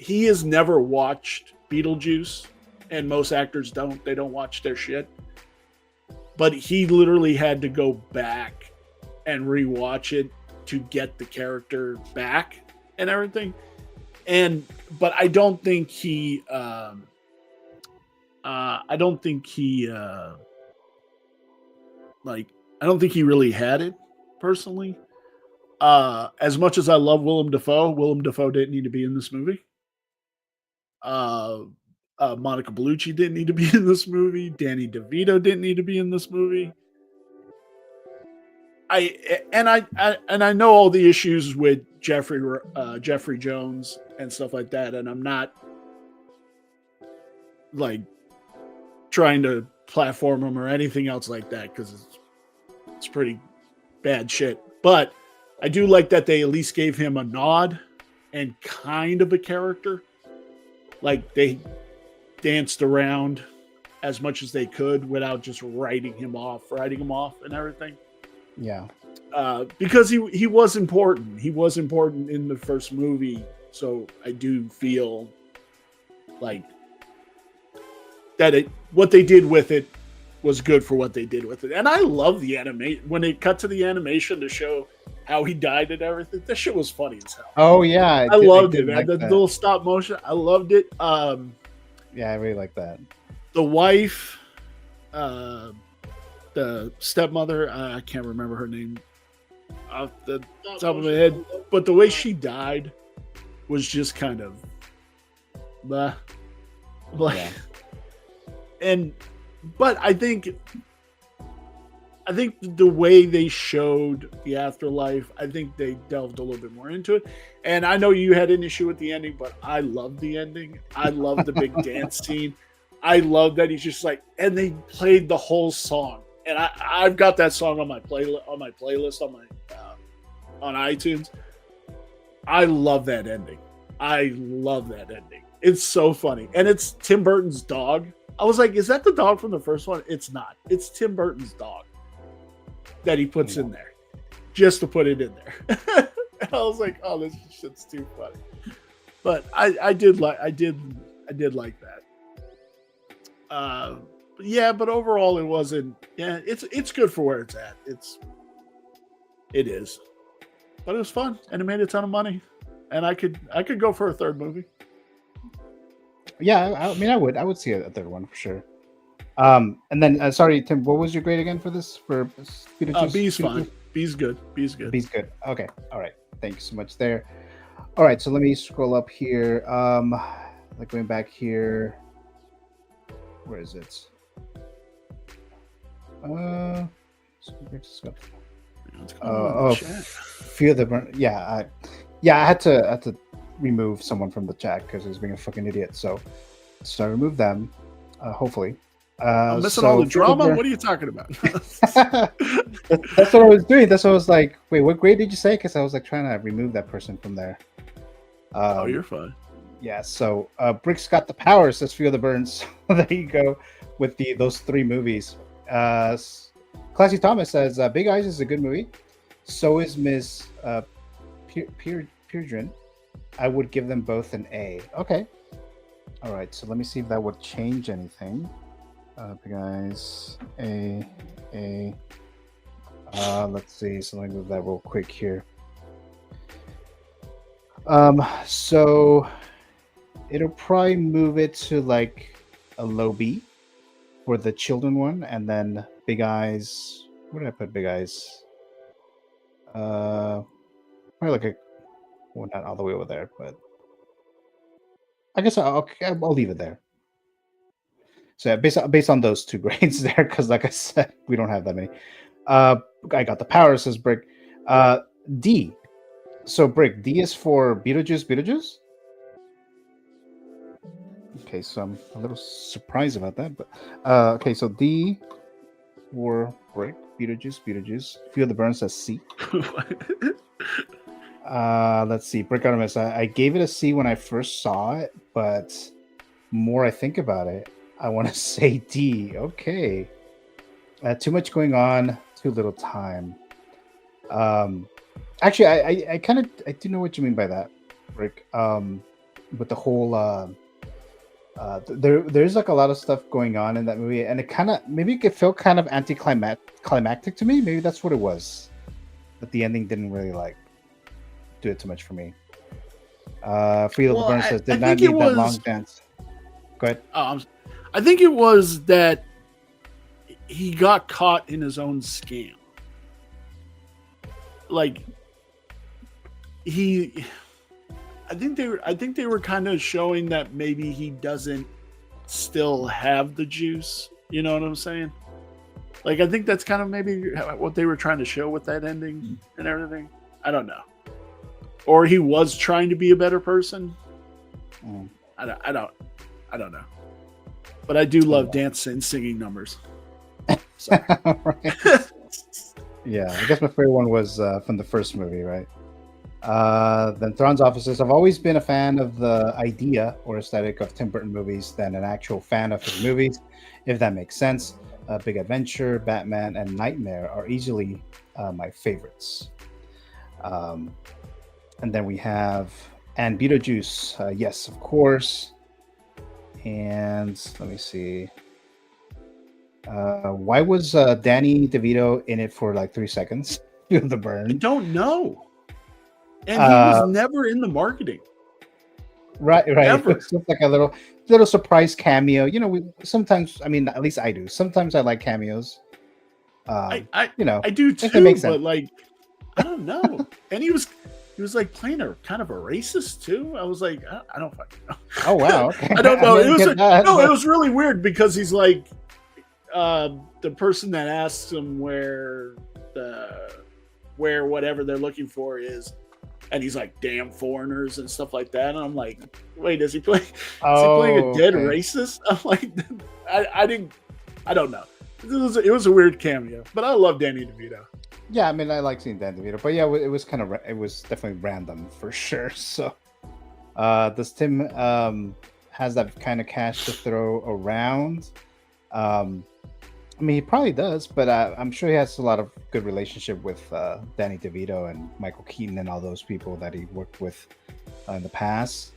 has never watched Beetlejuice, and most actors don't. They don't watch their shit. But he literally had to go back and rewatch it to get the character back and everything. But I don't think he really had it personally. As much as I love Willem Dafoe didn't need to be in this movie. Monica Bellucci didn't need to be in this movie. Danny DeVito didn't need to be in this movie. I know all the issues with Jeffrey Jones and stuff like that, and I'm not like trying to platform him or anything else like that because it's pretty bad shit. But I do like that they at least gave him a nod and kind of a character. Like they danced around as much as they could without just writing him off and everything. Yeah. Because he was important. He was important in the first movie. So I do feel like that what they did with it was good for what they did with it. And I love the animation. When it cut to the animation to show how he died and everything, that shit was funny as hell. Oh, yeah. I loved it, man. Like The little stop motion. I loved it. Yeah, I really like that. The wife, the stepmother, I can't remember her name off the top of my head, but the way she died was just kind of blah. Like, yeah. But I think the way they showed the afterlife, I think they delved a little bit more into it. And I know you had an issue with the ending, but I love the ending. I love the big dance scene. I love that he's just like, and they played the whole song. And I've got that song on my playlist on iTunes. I love that ending. It's so funny. And it's Tim Burton's dog. I was like, is that the dog from the first one? It's not. It's Tim Burton's dog that he puts in there just to put it in there. And I was like, oh, this shit's too funny. But I did like that. Yeah, but overall it wasn't. Yeah, it's good for where it's at. It is, but it was fun and it made a ton of money, and I could go for a third movie. Yeah, I mean, I would see a third one for sure. And then, sorry, Tim, what was your grade again for this? For Beetlejuice? B's fine. B's good. B's good. B's good. Okay. All right. Thank you so much there. All right. So let me scroll up here. Like going back here. Where is it? Fear the burn. Yeah. I had to remove someone from the chat because he was being a fucking idiot. So I removed them. Hopefully. I'm missing all the drama. What are you talking about? That's what I was doing. That's what I was like. Wait, what grade did you say? Because I was like trying to remove that person from there. Oh, you're fine. Yeah. So Brick's got the power. Says Feel the Burns. There you go with those three movies. Classy Thomas says Big Eyes is a good movie. So is Miss Peardrin. I would give them both an A. Okay. All right. So let me see if that would change anything. Big Eyes, A. Let's see. So let me move that real quick here. So it'll probably move it to like a low B for the children one, and then Big Eyes. Where did I put Big Eyes? Probably like a. Well, not all the way over there, but I guess I'll leave it there. So yeah, based on those two grades there, because like I said, we don't have that many. I got the power, says Brick. D. So Brick, D is for Beetlejuice. Okay, so I'm a little surprised about that, but okay, so D for Brick, Beetlejuice. Feel the Burn says C. Let's see, Brick ARTEMIS. I gave it a C when I first saw it, but more I think about it, I want to say D. Okay. Too much going on, too little time. Actually, I do know what you mean by that, Rick. With the whole there's like a lot of stuff going on in that movie, and it felt kind of anticlimactic to me. Maybe that's what it was. But the ending didn't really like do it too much for me. Frida Burn says did not need that long dance. Go ahead. I think it was that he got caught in his own scam. Like I think they were kind of showing that maybe he doesn't still have the juice. You know what I'm saying? Like I think that's kind of maybe what they were trying to show with that ending and everything. I don't know. Or he was trying to be a better person. I don't know. But I do love dance and singing numbers. Sorry. Yeah, I guess my favorite one was from the first movie, right? Then Thrawn's officers. I've always been a fan of the idea or aesthetic of Tim Burton movies than an actual fan of his movies, if that makes sense. Big Adventure, Batman, and Nightmare are easily my favorites. And then we have Beetlejuice. Yes, of course. And let me see. Why was Danny DeVito in it for like 3 seconds? The burn. I don't know. And he was never in the marketing. Right. It's just like a little surprise cameo. You know, we sometimes. I mean, at least I do. Sometimes I like cameos. I do too. But like, I don't know. And he was like playing a kind of a racist too. I was like, I don't fucking know. Oh wow. Okay. I don't know. It was really weird because he's like, the person that asks him where whatever they're looking for is, and he's like, damn foreigners and stuff like that. And I'm like, wait, is he playing a dead racist? I'm like, I don't know. It was a weird cameo, but I love Danny DeVito. Yeah, I mean, I like seeing Danny DeVito, but yeah, it was definitely random for sure. So, does Tim has that kind of cash to throw around? I mean, he probably does, but I'm sure he has a lot of good relationship with Danny DeVito and Michael Keaton and all those people that he worked with in the past.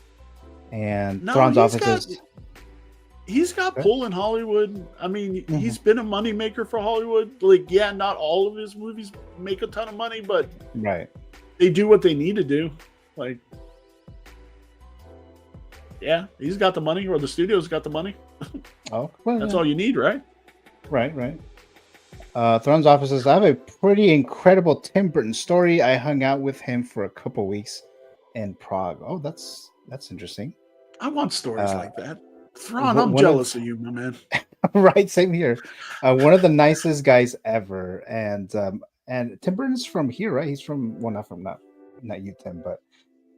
And Thrawn's offices. he's got pull in Hollywood. I mean, Mhm. he's been a moneymaker for Hollywood. Like, yeah, not all of his movies make a ton of money, but Right. they do what they need to do. Like, yeah, he's got the money, or the studio's got the money. Oh, well, That's yeah. all you need, right? Right. Throne's office says, I have a pretty incredible Tim Burton story. I hung out with him for a couple weeks in Prague. Oh, that's interesting. I want stories Uh, like that. Thrawn, one I'm of- jealous of you, my man. Right, same here. One of the nicest guys ever, and Tim Burton's from here, right? He's from not you, Tim, but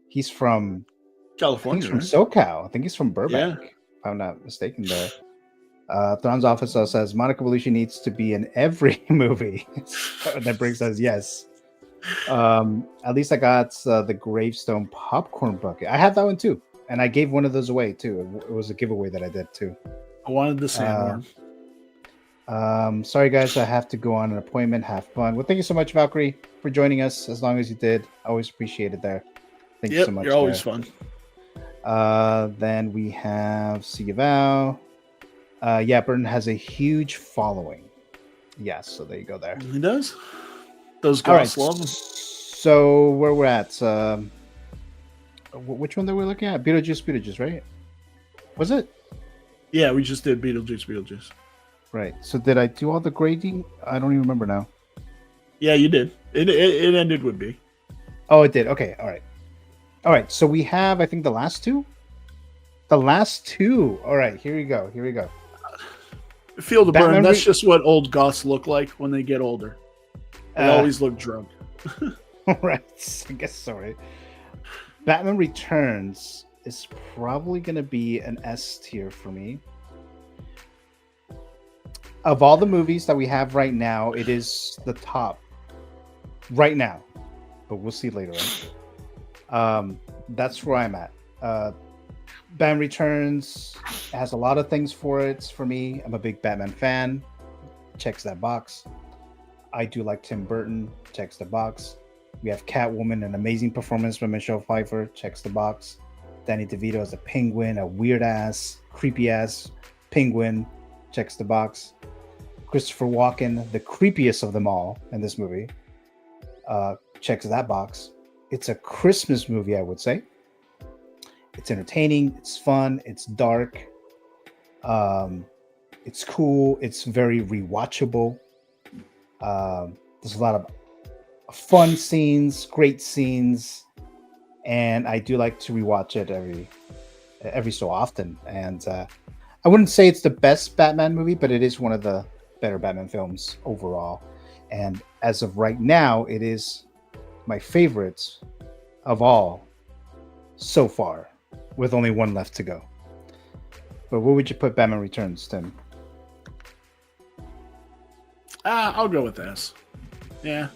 he's from I think California, he's from right? SoCal. I think he's from Burbank, if I'm not mistaken. There, Thrawn's office says Monica Bellucci needs to be in every movie. That brings us yes. At least I got the Gravestone popcorn bucket. I have that one too, and I gave one of those away too. It was a giveaway that I did too. I wanted the sandworm. Sorry guys, I have to go on an appointment. Have fun. Well, thank you so much, Valkyrie, for joining us. As long as you did, always appreciate it there. Thank you so much. You're always there. fun. Then we have See Val. Yeah, Burton has a huge following. Yes, so there you go there. He does. Those All right, guys love him. so where we're at? Which one that we're looking at? Beetlejuice, right? Was it? Yeah, we just did Beetlejuice. Right. So did I do all the grading? I don't even remember now. Yeah, you did. It ended with B. Oh, it did. Okay. All right. So we have, I think, the last two. All right. Here we go. Feel the Batman burn. That's just what old goths look like when they get older. They always look drunk. Right. I guess so. Right. Batman Returns is probably going to be an S tier for me. Of all the movies that we have right now, it is the top right now, but we'll see later on. That's where I'm at. Batman Returns has a lot of things for it for me. I'm a big Batman fan. Checks that box. I do like Tim Burton. Checks the box. We have Catwoman, an amazing performance from Michelle Pfeiffer. Checks the box. Danny DeVito as a penguin, a weird ass, creepy ass penguin. Checks the box. Christopher Walken, the creepiest of them all in this movie. Checks that box. It's a Christmas movie, I would say. It's entertaining. It's fun. It's dark. It's cool. It's very rewatchable. There's a lot of fun scenes, great scenes, and I do like to rewatch it every so often. And I wouldn't say it's the best Batman movie, but it is one of the better Batman films overall. And as of right now, it is my favorite of all so far, with only one left to go. But where would you put Batman Returns, Tim? I'll go with S. Yeah.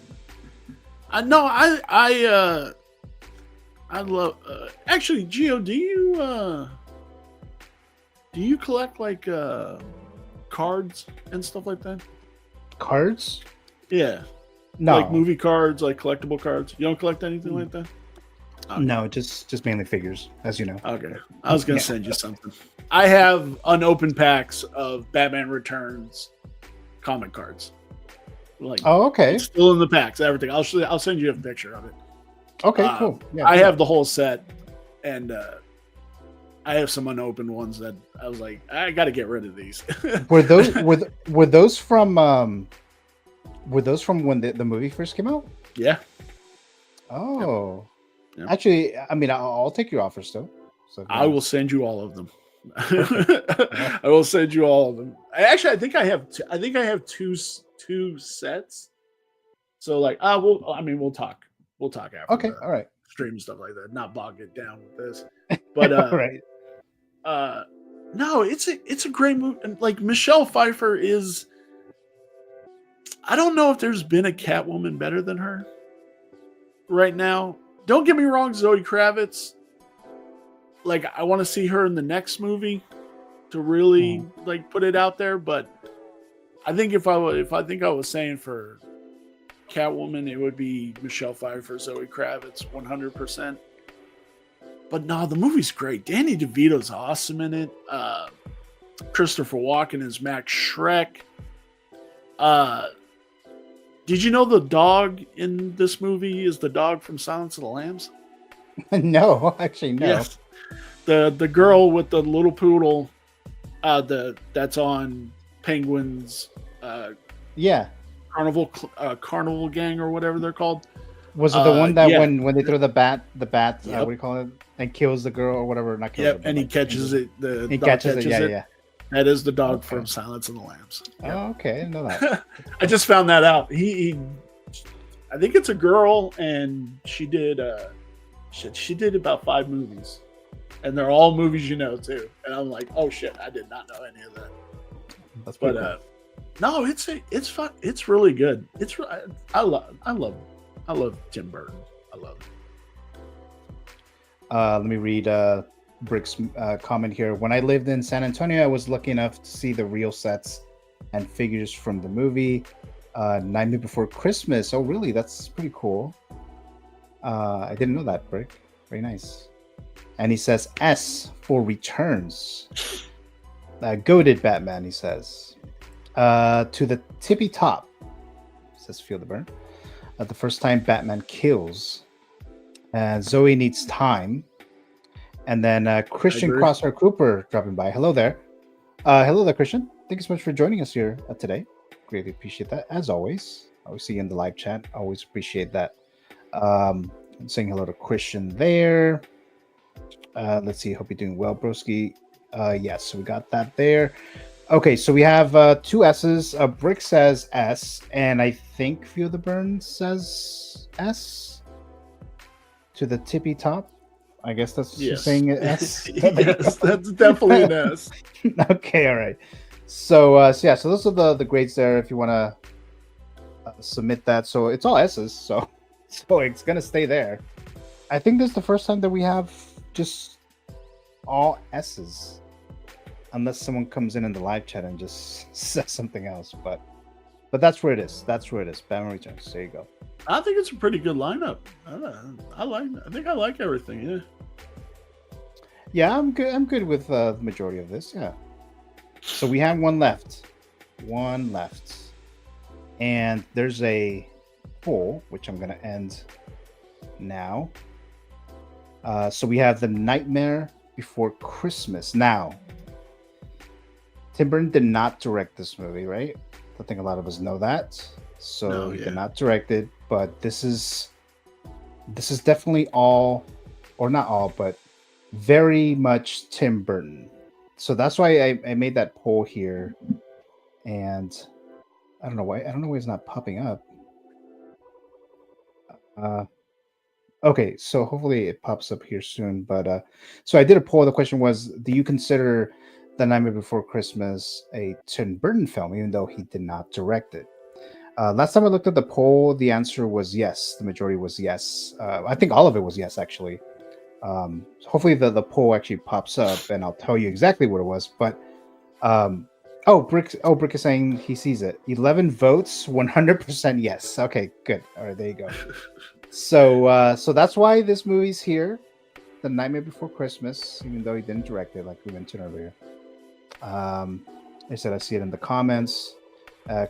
I love. Actually, Gio, do you collect like cards and stuff like that? Cards? Yeah. No. Like movie cards, like collectible cards. You don't collect anything like that? Okay. No, just mainly figures, as you know. Okay. I was gonna send you something. I have unopened packs of Batman Returns comic cards. Like, Oh, okay. it's still in the packs, everything. I'll send you a picture of it. Okay, cool. Yeah, I cool. have the whole set, and I have some unopened ones that I was like, I got to get rid of these. Were those from when the movie first came out? Yeah. Oh. Yep. Actually, I mean, I'll take your offer still. So I will send you all of them. I will send you all of them. Actually, I think I have two sets. So like, we'll talk. We'll talk after. Okay, all right. Stream and stuff like that. Not bog it down with this. But right. No, it's a great movie. And like Michelle Pfeiffer is. I don't know if there's been a Catwoman better than her right now. Don't get me wrong, Zoe Kravitz. Like, I want to see her in the next movie to really like put it out there. But I think if I think I was saying for Catwoman, it would be Michelle Pfeiffer, Zoe Kravitz, 100%. But no, the movie's great. Danny DeVito's awesome in it. Christopher Walken as Max Shrek. Did you know the dog in this movie is the dog from Silence of the Lambs? No, actually, no. Yes. The girl with the little poodle that's on Penguin's Yeah. Carnival Gang or whatever they're called. Was it the one that yeah. when they throw the bat, Yep. what do you call it, and kills the girl or whatever? Not kills her, Yep, but and he like, catches it. He Dog catches it. Yeah. That is the dog Okay. from Silence of the Lambs. Yep. Oh, okay. I didn't know that. I just found that out. He I think it's a girl, and she did she did about 5 movies, and they're all movies you know too. And I'm like, oh shit, I did not know any of that. That's pretty But cool. no, it's fun. It's really good. I love Tim Burton. I love it. Let me read Brick's comment here. When I lived in San Antonio, I was lucky enough to see the real sets and figures from the movie Nightmare Before Christmas. Oh, really? That's pretty cool. I didn't know that, Brick. Very nice. And he says S for returns. Goated Batman, he says. To the tippy top, says Feel the Burn. The first time Batman kills. Zoe needs time. And then Christian Crosshair Cooper dropping by. Hello there. Hello there, Christian. Thank you so much for joining us here today. Greatly appreciate that. As always, I see you in the live chat. Always appreciate that. Saying hello to Christian there. Let's see. Hope you're doing well, broski. Yes, so we got that there. Okay, so we have 2 S's. Brick says S, and I think Feel the Burn says S. To the tippy top. I guess that's saying S. Yes, that's definitely an S. Okay, all right. So those are the grades there. If you want to submit that, so it's all S's. So it's gonna stay there. I think this is the first time that we have just all S's, unless someone comes in the live chat and just says something else. But that's where it is. That's where it is. Batman Returns. There you go. I think it's a pretty good lineup. I think I like everything. Yeah. Yeah, I'm good. I'm good with the majority of this. Yeah. So we have one left. And there's a poll, which I'm going to end now. So we have The Nightmare Before Christmas. Now, Tim Burton did not direct this movie, right? I think a lot of us know that. So he did not direct it, but this is definitely all, or not all, but very much Tim Burton. So that's why I made that poll here, and I don't know why it's not popping up. Okay, so hopefully it pops up here soon. But so I did a poll. The question was, do you consider The Nightmare Before Christmas a Tim Burton film, even though he did not direct it? Last time I looked at the poll, the answer was yes. The majority was yes. I think all of it was yes, actually. Hopefully the poll actually pops up, and I'll tell you exactly what it was. But Brick is saying he sees it. 11 votes, 100% yes. Okay, good. All right, there you go. So that's why this movie's here, The Nightmare Before Christmas, even though he didn't direct it, like we mentioned earlier. I said I see it in the comments.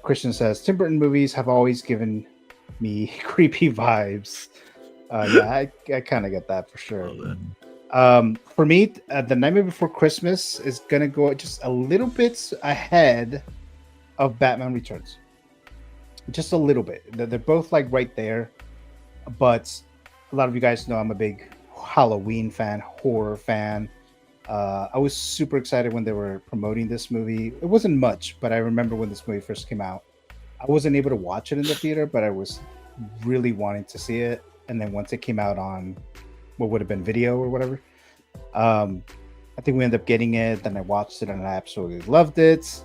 Christian says Tim Burton movies have always given me creepy vibes. I kind of get that for sure. For me, The Nightmare Before Christmas is gonna go just a little bit ahead of Batman Returns, just a little bit. They're both like right there, but a lot of you guys know I'm a big Halloween fan, horror fan. I was super excited when they were promoting this movie. It wasn't much, but I remember when this movie first came out, I wasn't able to watch it in the theater, but I was really wanting to see it. And then once it came out on what would have been video or whatever, I think we ended up getting it. Then I watched it and I absolutely loved it.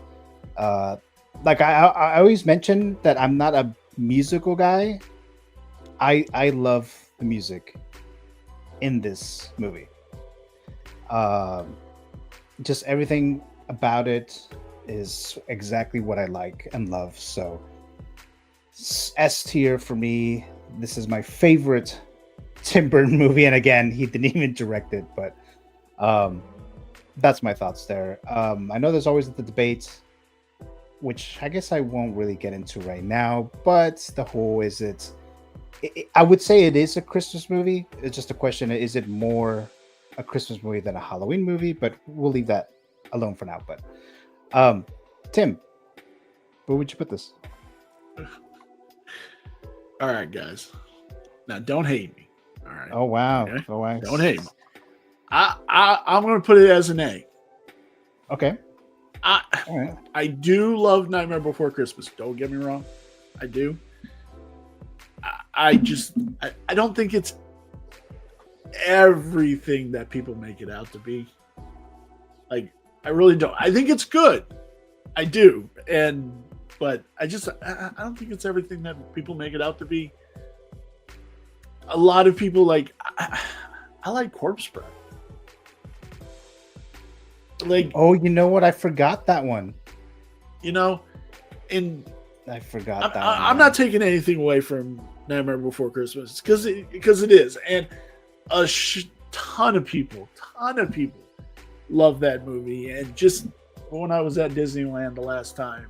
Like I always mention that I'm not a musical guy. I love the music in this movie. Just everything about it is exactly what I like and love. So S tier for me. This is my favorite Tim Burton movie, and again, he didn't even direct it, but that's my thoughts there. I know there's always the debate, which I guess I won't really get into right now, but the whole is I would say it is a Christmas movie. It's just a question: is it more a Christmas movie than a Halloween movie? But we'll leave that alone for now. But Tim, where would you put this? All right, guys. Now, don't hate me. All right. Oh wow! Okay? Oh wow! Don't hate me. I'm going to put it as an A. Okay. All right. I do love Nightmare Before Christmas. Don't get me wrong. I do. I don't think it's everything that people make it out to be. Like, I really don't. I think it's good. I do. But I don't think it's everything that people make it out to be. A lot of people like, I like Corpse Bride. Like, oh, you know what? I forgot that one. You know, and I forgot that. I'm not taking anything away from Nightmare Before Christmas because it is, and a ton of people love that movie. And just when I was at Disneyland the last time,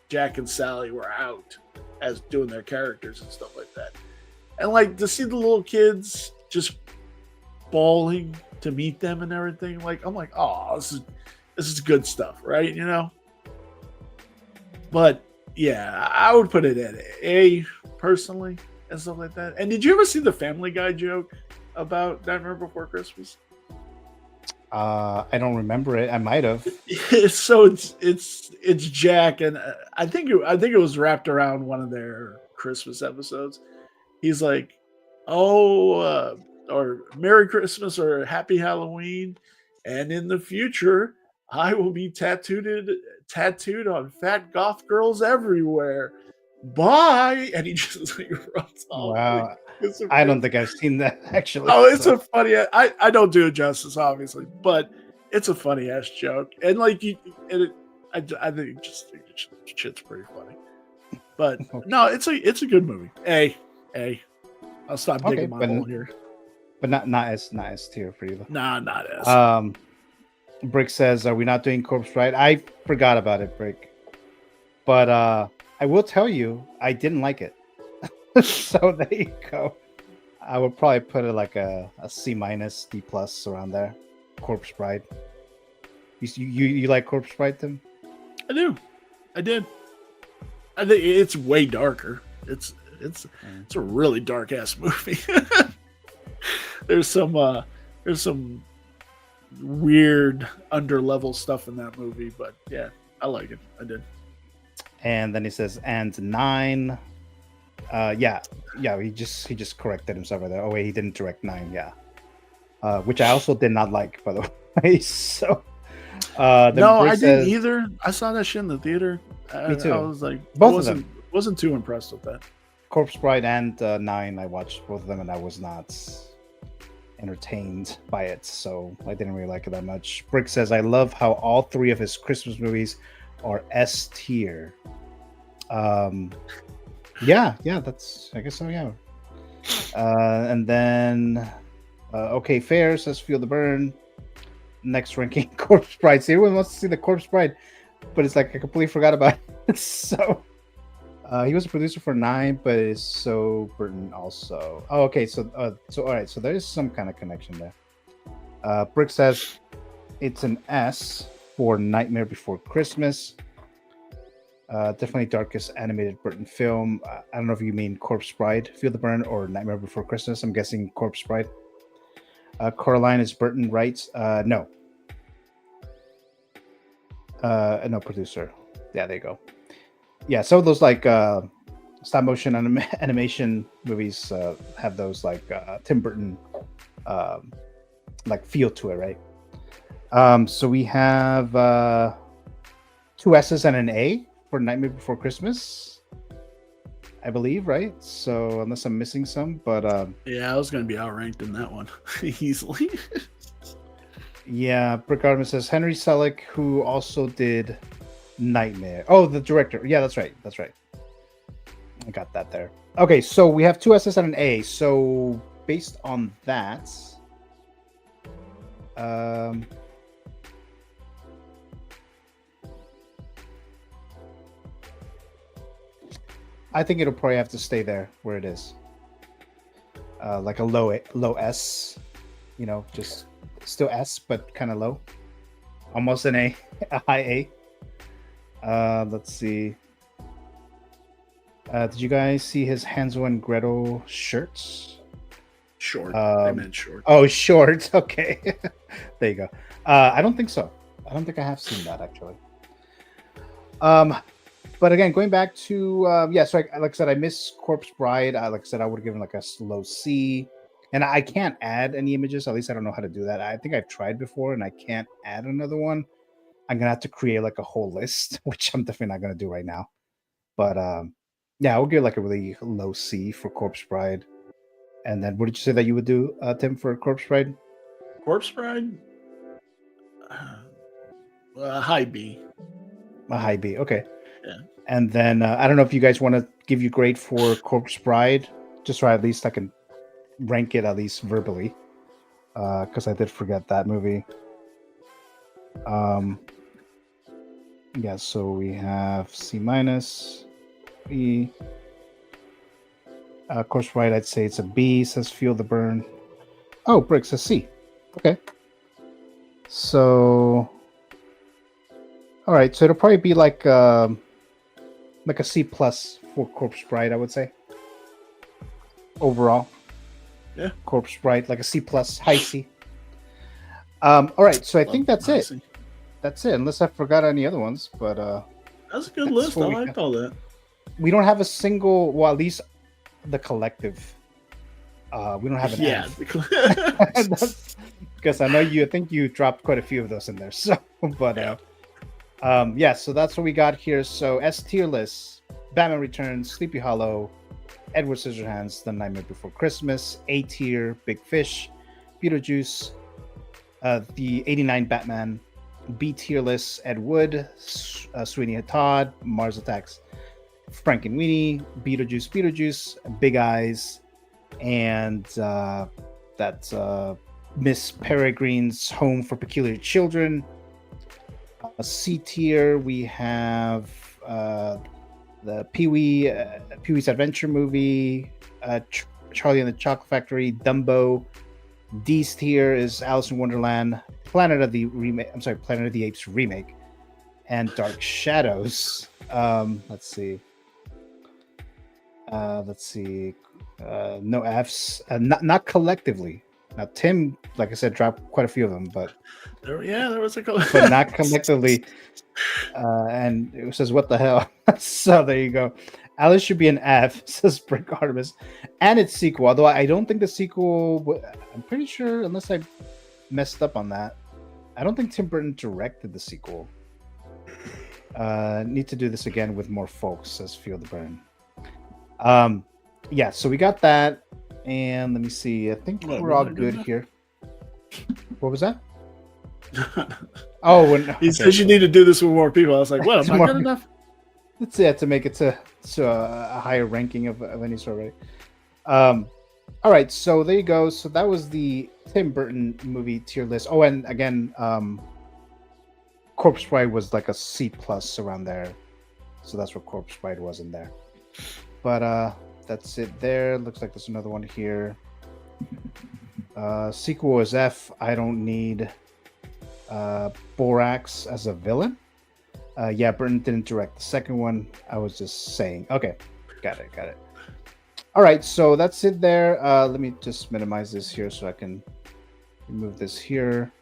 Jack and Sally were out as doing their characters and stuff like that, and like to see the little kids just bawling to meet them and everything. Like, I'm like, oh, this is good stuff, right? You know. But yeah, I would put it at A personally and stuff like that. And did you ever see the Family Guy joke about Nightmare Before Christmas? I don't remember it. I might have. So it's Jack, and I think it was wrapped around one of their Christmas episodes. He's like, "Oh, or Merry Christmas or Happy Halloween, and in the future, I will be tattooed on fat goth girls everywhere. Bye." And he just like runs off. Wow. I don't think I've seen that actually. Oh, it's a funny. I don't do it justice, obviously, but it's a funny ass joke, and like I think shit's pretty funny. But no, it's a good movie. A. I'll stop digging my hole here. But not as tier for you though. Nah, not as. Brick says, "Are we not doing Corpse Bride?" I forgot about it, Brick. But I will tell you, I didn't like it. So there you go. I would probably put it like a C-, D+ around there. Corpse Bride. You like Corpse Bride, Tim? I do. I did. I think it's way darker. It's a really dark ass movie. There's some weird underlevel stuff in that movie, but yeah, I like it. I did. And then he says, and 9. Yeah, he just corrected himself right there. Oh wait, he didn't direct 9. Yeah, which I also did not like, by the way. So no, I didn't either. I saw that shit in the theater. Me too. I was like, both of them. Wasn't too impressed with that. Corpse Bride and 9, I watched both of them, and I was not entertained by it, so I didn't really like it that much. Brick says, "I love how all 3 of his Christmas movies are S tier." Yeah, that's, I guess so, yeah. And then okay, Fair says, "Feel the Burn." Next ranking, Corpse Bride. See, everyone wants to see the Corpse Bride, but it's like I completely forgot about it. So he was a producer for 9, but it's so Burton also. Oh, okay, so all right, so there is some kind of connection there. Brick says it's an S for Nightmare Before Christmas. Definitely darkest animated Burton film. I don't know if you mean Corpse Bride, Feel the Burn, or Nightmare Before Christmas. I'm guessing Corpse Bride. Coraline, is Burton right? No. No, producer. Yeah, there you go. Yeah, some of those like stop motion animation movies have those like Tim Burton like feel to it, right? So we have 2 S's and an A for Nightmare Before Christmas, I believe, right? So unless I'm missing some, but yeah, I was going to be outranked in that one easily. Yeah, Brick Artemis says Henry Selick, who also did Nightmare. Oh, the director. Yeah, that's right. I got that there. Okay, so we have 2 S's and an A. So based on that, I think it'll probably have to stay there where it is. Like a low S, just still S, but kind of low. Almost an A, a high A. Let's see. Did you guys see his Hansel and Gretel shirts? Short. I meant short. Oh, short. Okay. There you go. I don't think so. I don't think I have seen that actually. But again, going back to so like I said, I miss Corpse Bride. Like I said, I would have given like a low C, and I can't add any images. At least I don't know how to do that. I think I've tried before, and I can't add another one. I'm gonna have to create like a whole list, which I'm definitely not gonna do right now. But yeah, I would give like a really low C for Corpse Bride. And then, what did you say that you would do, Tim, for Corpse Bride? Corpse Bride? High B. A high B, okay. Yeah. And then, I don't know if you guys want to give you grade for Corpse Bride, just so at least I can rank it at least verbally, because I did forget that movie. Yeah, so we have C minus, B. Corpse Bride, I'd say it's a B, says Feel the Burn. Oh, Bricks, a C. Okay. So, all right, so it'll probably be like a C plus for Corpse Bride, I would say. Overall. Yeah. Corpse Bride, like a C plus, high C. All right, so I think that's it. That's it, unless I forgot any other ones, but that's a good list. I like all that. We don't have a single, well, at least the collective. We don't have an F. Because I know I think you dropped quite a few of those in there. So, but yeah, so that's what we got here. So S tier list: Batman Returns, Sleepy Hollow, Edward Scissorhands, The Nightmare Before Christmas. A tier: Big Fish, Beetlejuice, the '89 Batman. B tier list: Ed Wood, Sweeney Todd, Mars Attacks, Frankenweenie, Beetlejuice, Big Eyes, and that's Miss Peregrine's Home for Peculiar Children. C tier, we have the Pee-wee's Adventure Movie, Charlie and the Chocolate Factory, Dumbo. D tier is Alice in Wonderland, Planet of the Apes remake, and Dark Shadows. Let's see. No Fs. Not collectively. Now Tim, like I said, dropped quite a few of them, but there was a but not collectively. And it says, "What the hell?" So there you go. Alice should be an F, says Brick Artemis, and its sequel. Although I don't think the sequel. I'm pretty sure, unless I messed up on that, I don't think Tim Burton directed the sequel. Need to do this again with more folks, says Feel the Burn. Yeah, so we got that, and let me see. I think we're all good here. What was that? He says you need to do this with more people. I was like, "What? Am I good enough?" Let's see, to make it to a higher ranking of any sort, right? All right, so there you go. So that was the Tim Burton movie tier list. Oh, and again, Corpse Bride was like a C plus around there, so that's what Corpse Bride was in there. But that's it there. Looks like there's another one here. Sequel is F. I don't need Borax as a villain. Yeah, Burton didn't direct the second one. I was just saying. Okay, got it. All right, so that's it there. Let me just minimize this here so I can remove this here.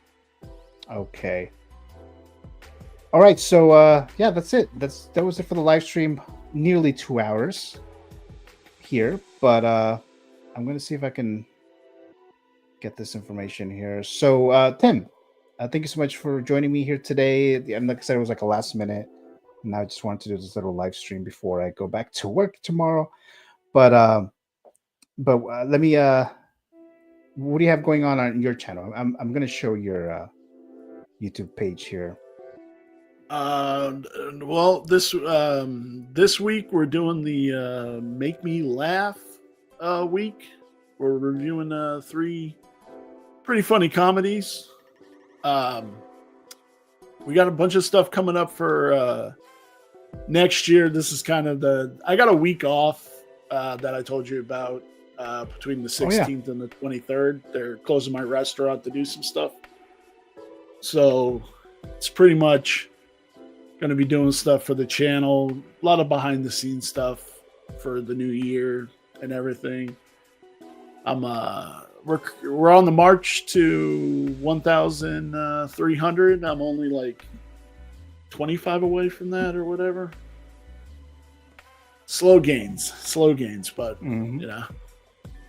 Okay. All right, so yeah, that's it. That was it for the live stream. Nearly 2 hours here, but I'm going to see if I can get this information here. So, Tim, thank you so much for joining me here today. And like I said, it was like a last minute, and I just wanted to do this little live stream before I go back to work tomorrow. But let me. What do you have going on your channel? I'm going to show your YouTube page here. Well, this week we're doing the Make Me Laugh week. We're reviewing 3 pretty funny comedies. We got a bunch of stuff coming up for next year, this is kind of I got a week off that I told you about between the 16th and the 23rd. They're closing my restaurant to do some stuff. So it's pretty much going to be doing stuff for the channel, a lot of behind the scenes stuff for the new year and everything. We're on the march to 1,300. I'm only like 25 away from that or whatever. Slow gains, but you know,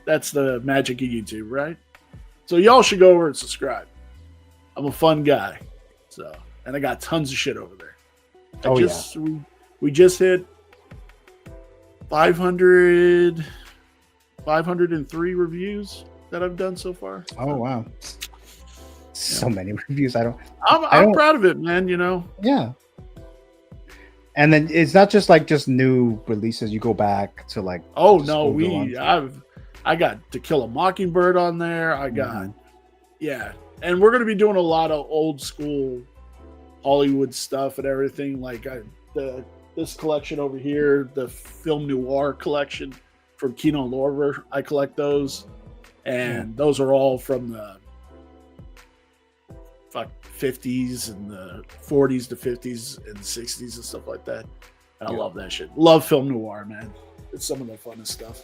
that's the magic of YouTube, right? So y'all should go over and subscribe. I'm a fun guy, so, and I got tons of shit over there. We just hit 503 reviews that I've done so far. Oh wow, so many reviews. I'm proud of it, man. You know. Yeah. And then it's not just like new releases. You go back to like. Oh no, I got To Kill a Mockingbird on there. I got and we're gonna be doing a lot of old school Hollywood stuff and everything. Like this collection over here, the film noir collection from Kino Lorber. I collect those, and those are all from the 50s and the 40s to 50s and 60s and stuff like that. And I love that shit. Love film noir, man. It's some of the funnest stuff.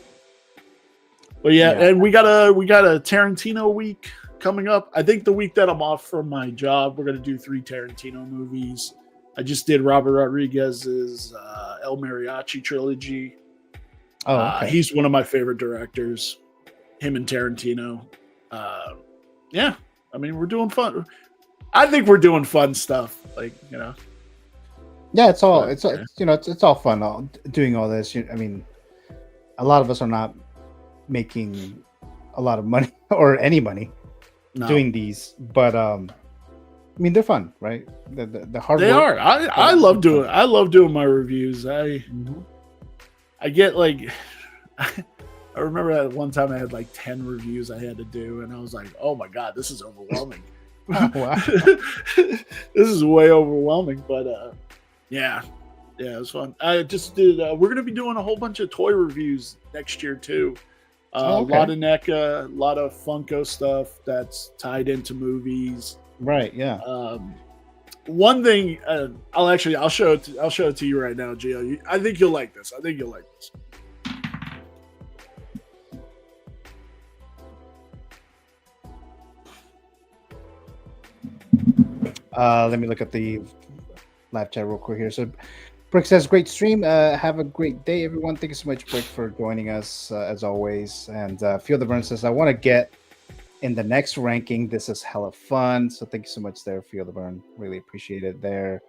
But and we got a Tarantino week coming up. I think the week that I'm off from my job, we're gonna do 3 Tarantino movies. I just did Robert Rodriguez's El Mariachi trilogy. Oh, okay. He's one of my favorite directors. Him and Tarantino. I mean, we're doing fun. I think we're doing fun stuff. Like, you know. Yeah, it's all fun doing all this. I mean, a lot of us are not making a lot of money or any money doing these, but I mean, they're fun, right? The hard they work. are. I love doing. I love doing my reviews. I get like. I remember that one time I had like 10 reviews I had to do, and I was like, "Oh my god, this is overwhelming." Oh, wow. This is way overwhelming, but it was fun. I just did. We're gonna be doing a whole bunch of toy reviews next year too. A lot of NECA, a lot of Funko stuff that's tied into movies. Right. Yeah. One thing I'll show it to you right now, Gio. I think you'll like this. Let me look at the live chat real quick here. So Brick says, great stream. Have a great day, everyone. Thank you so much, Brick, for joining us as always. And Feel the Burn says, I want to get in the next ranking. This is hella fun. So thank you so much there, Feel the Burn. Really appreciate it there.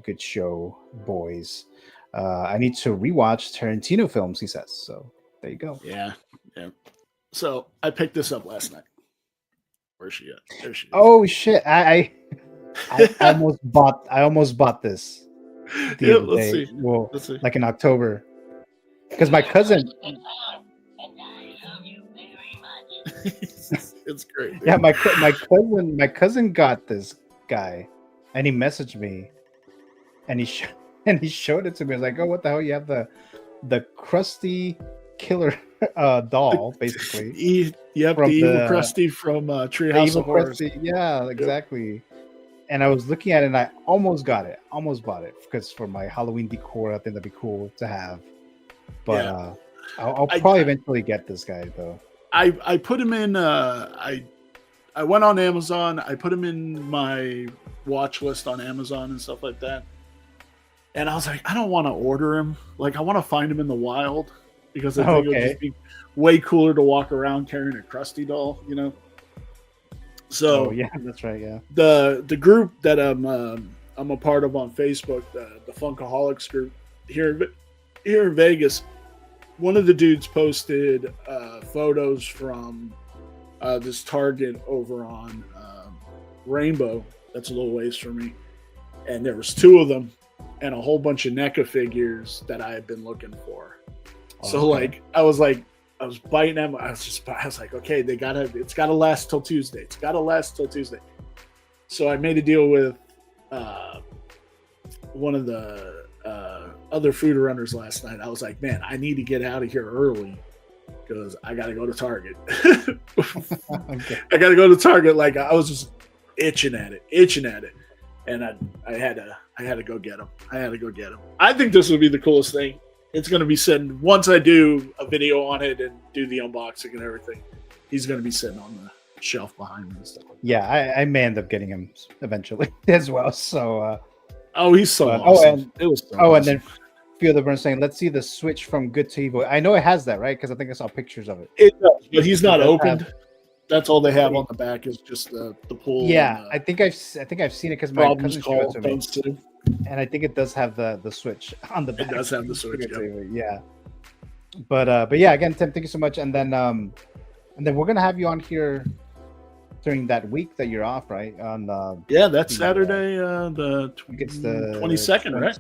Good show, boys. I need to rewatch Tarantino films, he says. So there you go. Yeah. So I picked this up last night. Where's she at? There she is. Oh shit! I almost bought this the other day. See. Well, let's see. Like in October, because my cousin. It's great. Dude. Yeah, my cousin got this guy, and he messaged me, and he showed it to me. I was like, oh, what the hell? You have the Krusty Killer doll, basically. The evil Krusty from Treehouse of Horrors. Yeah, exactly. And I was looking at it, and I almost got it. Because for my Halloween decor, I think that'd be cool to have. But I'll probably eventually get this guy, though. I put him in. I went on Amazon. I put him in my watch list on Amazon and stuff like that. And I was like, I don't want to order him. Like, I want to find him in the wild. Because I think it would just be way cooler to walk around carrying a Krusty doll, you know. So yeah, that's right. Yeah, the group that I'm a part of on Facebook, the Funkaholics group here in Vegas. One of the dudes posted photos from this Target over on Rainbow. That's a little ways from me, and there was 2 of them, and a whole bunch of NECA figures that I had been looking for. So like I was biting them. I was like, okay, it's gotta last till Tuesday. So I made a deal with one of the other food runners last night. I was like, man, I need to get out of here early because I got to go to Target. Okay. I got to go to Target. Like I was just itching at it, and I had to go get them. I think this would be the coolest thing. It's going to be sitting once I do a video on it and do the unboxing and everything. He's going to be sitting on the shelf behind me and stuff. Yeah, I may end up getting him eventually as well. So. He's so awesome. And then a few other burns saying, "Let's see the switch from good to evil." I know it has that, right? Because I think I saw pictures of it. It does, but he's not opened. That's all they have on the back is just the pull. Yeah, I think I've seen it because my cousin showed it to me. And I think it does have the switch on the back. It does have the switch. Yeah. But yeah, again, Tim, thank you so much. And then we're gonna have you on here during that week that you're off, right? On that's Saturday. The 22nd, right?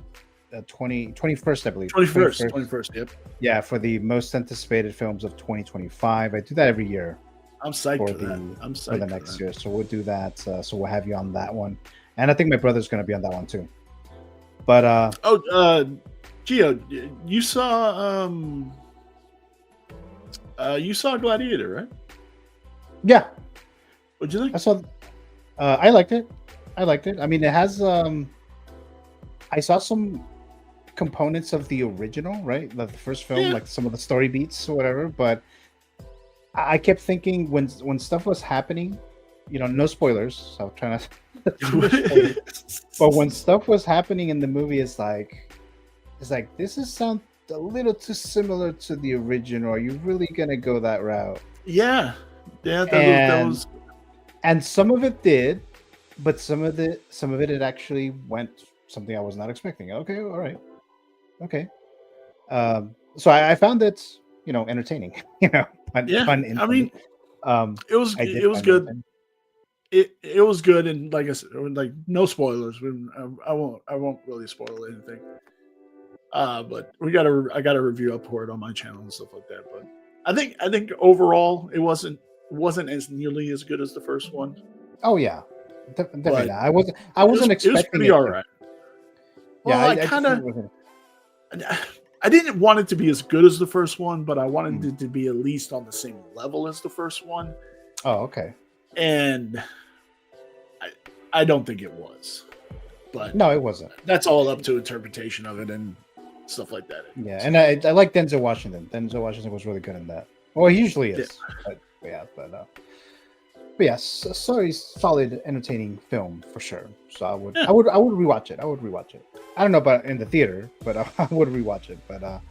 21st, I believe. 21st. Yep. Yeah, for the most anticipated films of 2025. I do that every year. I'm psyched for that. I'm psyched for the next year. So we'll do that. So we'll have you on that one, and I think my brother's going to be on that one too. But Gio, you saw Gladiator, right? Yeah. What'd you think? I saw. I liked it. I mean, it has. I saw some components of the original, right? The first film, like some of the story beats or whatever. But I kept thinking when stuff was happening, no spoilers. So I'm trying to. But when stuff was happening in the movie, it's like this sound a little too similar to the original. Are you really gonna go that route? Yeah. That was. And some of it did, but some of it actually went something I was not expecting. Okay, all right, okay. So I found it, entertaining. Fun. I mean, it was good. It was good, and like I said, like no spoilers. I won't really spoil anything. But I got a review up for it on my channel and stuff like that. But I think overall it wasn't as nearly as good as the first one. Oh yeah, definitely not. I wasn't expecting it. Was pretty all right. Yeah, well, I didn't want it to be as good as the first one, but I wanted it to be at least on the same level as the first one. Oh, okay. And I don't think it was. But no, it wasn't. That's all up to interpretation of it and stuff like that. Yeah, and I like Denzel Washington. Denzel Washington was really good in that. Well, he usually is. Yeah. But yes, solid, entertaining film for sure. So I would rewatch it. I don't know about in the theater, but I would rewatch it. But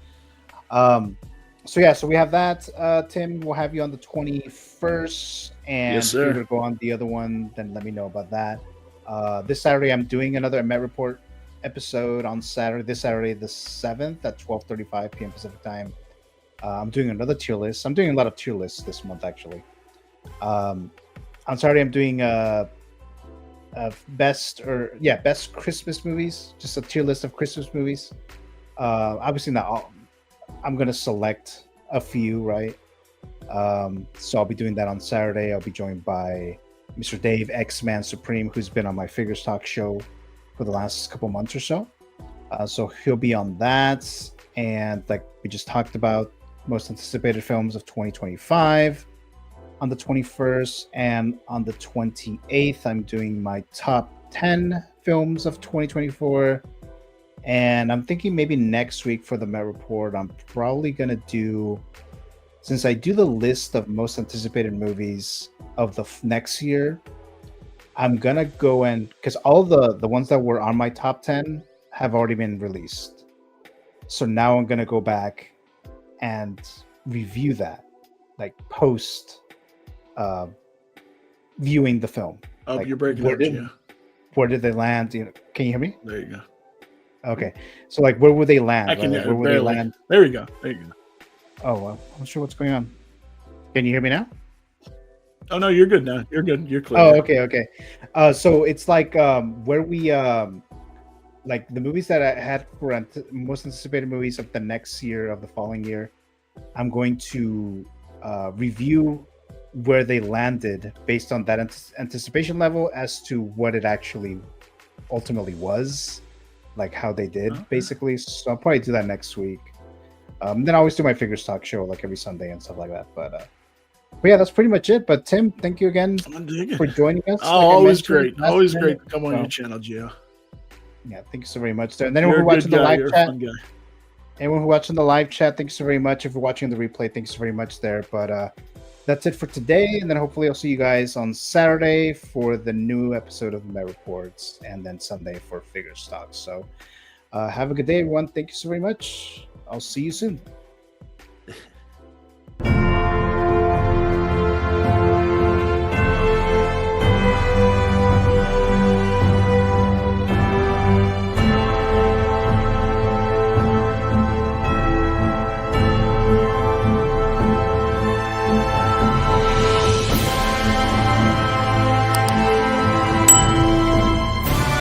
so we have that. Tim, we'll have you on the 21st, and yes, sir. If you go on the other one, then let me know about that. This Saturday, I'm doing another Met Report episode on Saturday. This Saturday, the 7th at 12:35 p.m. Pacific time. I'm doing another tier list. I'm doing a lot of tier lists this month, actually. On Saturday, I'm doing best Christmas movies. Just a tier list of Christmas movies. Obviously not all. I'm gonna select a few, right? So I'll be doing that on Saturday. I'll be joined by Mr. Dave, X-Man Supreme, who's been on my Figures Talk show for the last couple months or so. So he'll be on that, and like we just talked about, most anticipated films of 2025 on the 21st, and on the 28th I'm doing my top 10 films of 2024. And I'm thinking maybe next week for the Met Report, I'm probably gonna do, since I do the list of most anticipated movies of the next year, I'm gonna go and, because all the ones that were on my top 10 have already been released, so now I'm gonna go back and review that, like post viewing the film. Oh, like, you're breaking up. Where did they land? Can you hear me? There you go. Okay, so like, where would they land? I can. Where would they land? There you go. Oh well, I'm not sure what's going on. Can you hear me now? Oh no, you're good now. You're good. You're clear. Oh, okay. So it's like where we like the movies that I had for most anticipated movies of the next year, of the following year, I'm going to review where they landed based on that anticipation level as to what it actually ultimately was. like how they did, Okay. basically. So I'll probably do that next week. Then I always do my figures talk show like every Sunday and stuff like that. But yeah, that's pretty much it. But Tim, thank you again I'm digging. for joining us. Oh, Like I always mentioned great. last Always minute. great to come on So, your channel, Gio. yeah, thank you so very much. And then You're we're a watching good the guy. live You're a chat. fun guy. Anyone who watching the live chat, thanks so very much. If you're watching the replay, thanks so very much there. But that's it for today. And then hopefully I'll see you guys on Saturday for the new episode of the Met Reports, and then Sunday for Figure Stocks. So have a good day, everyone. Thank you so very much. I'll see you soon.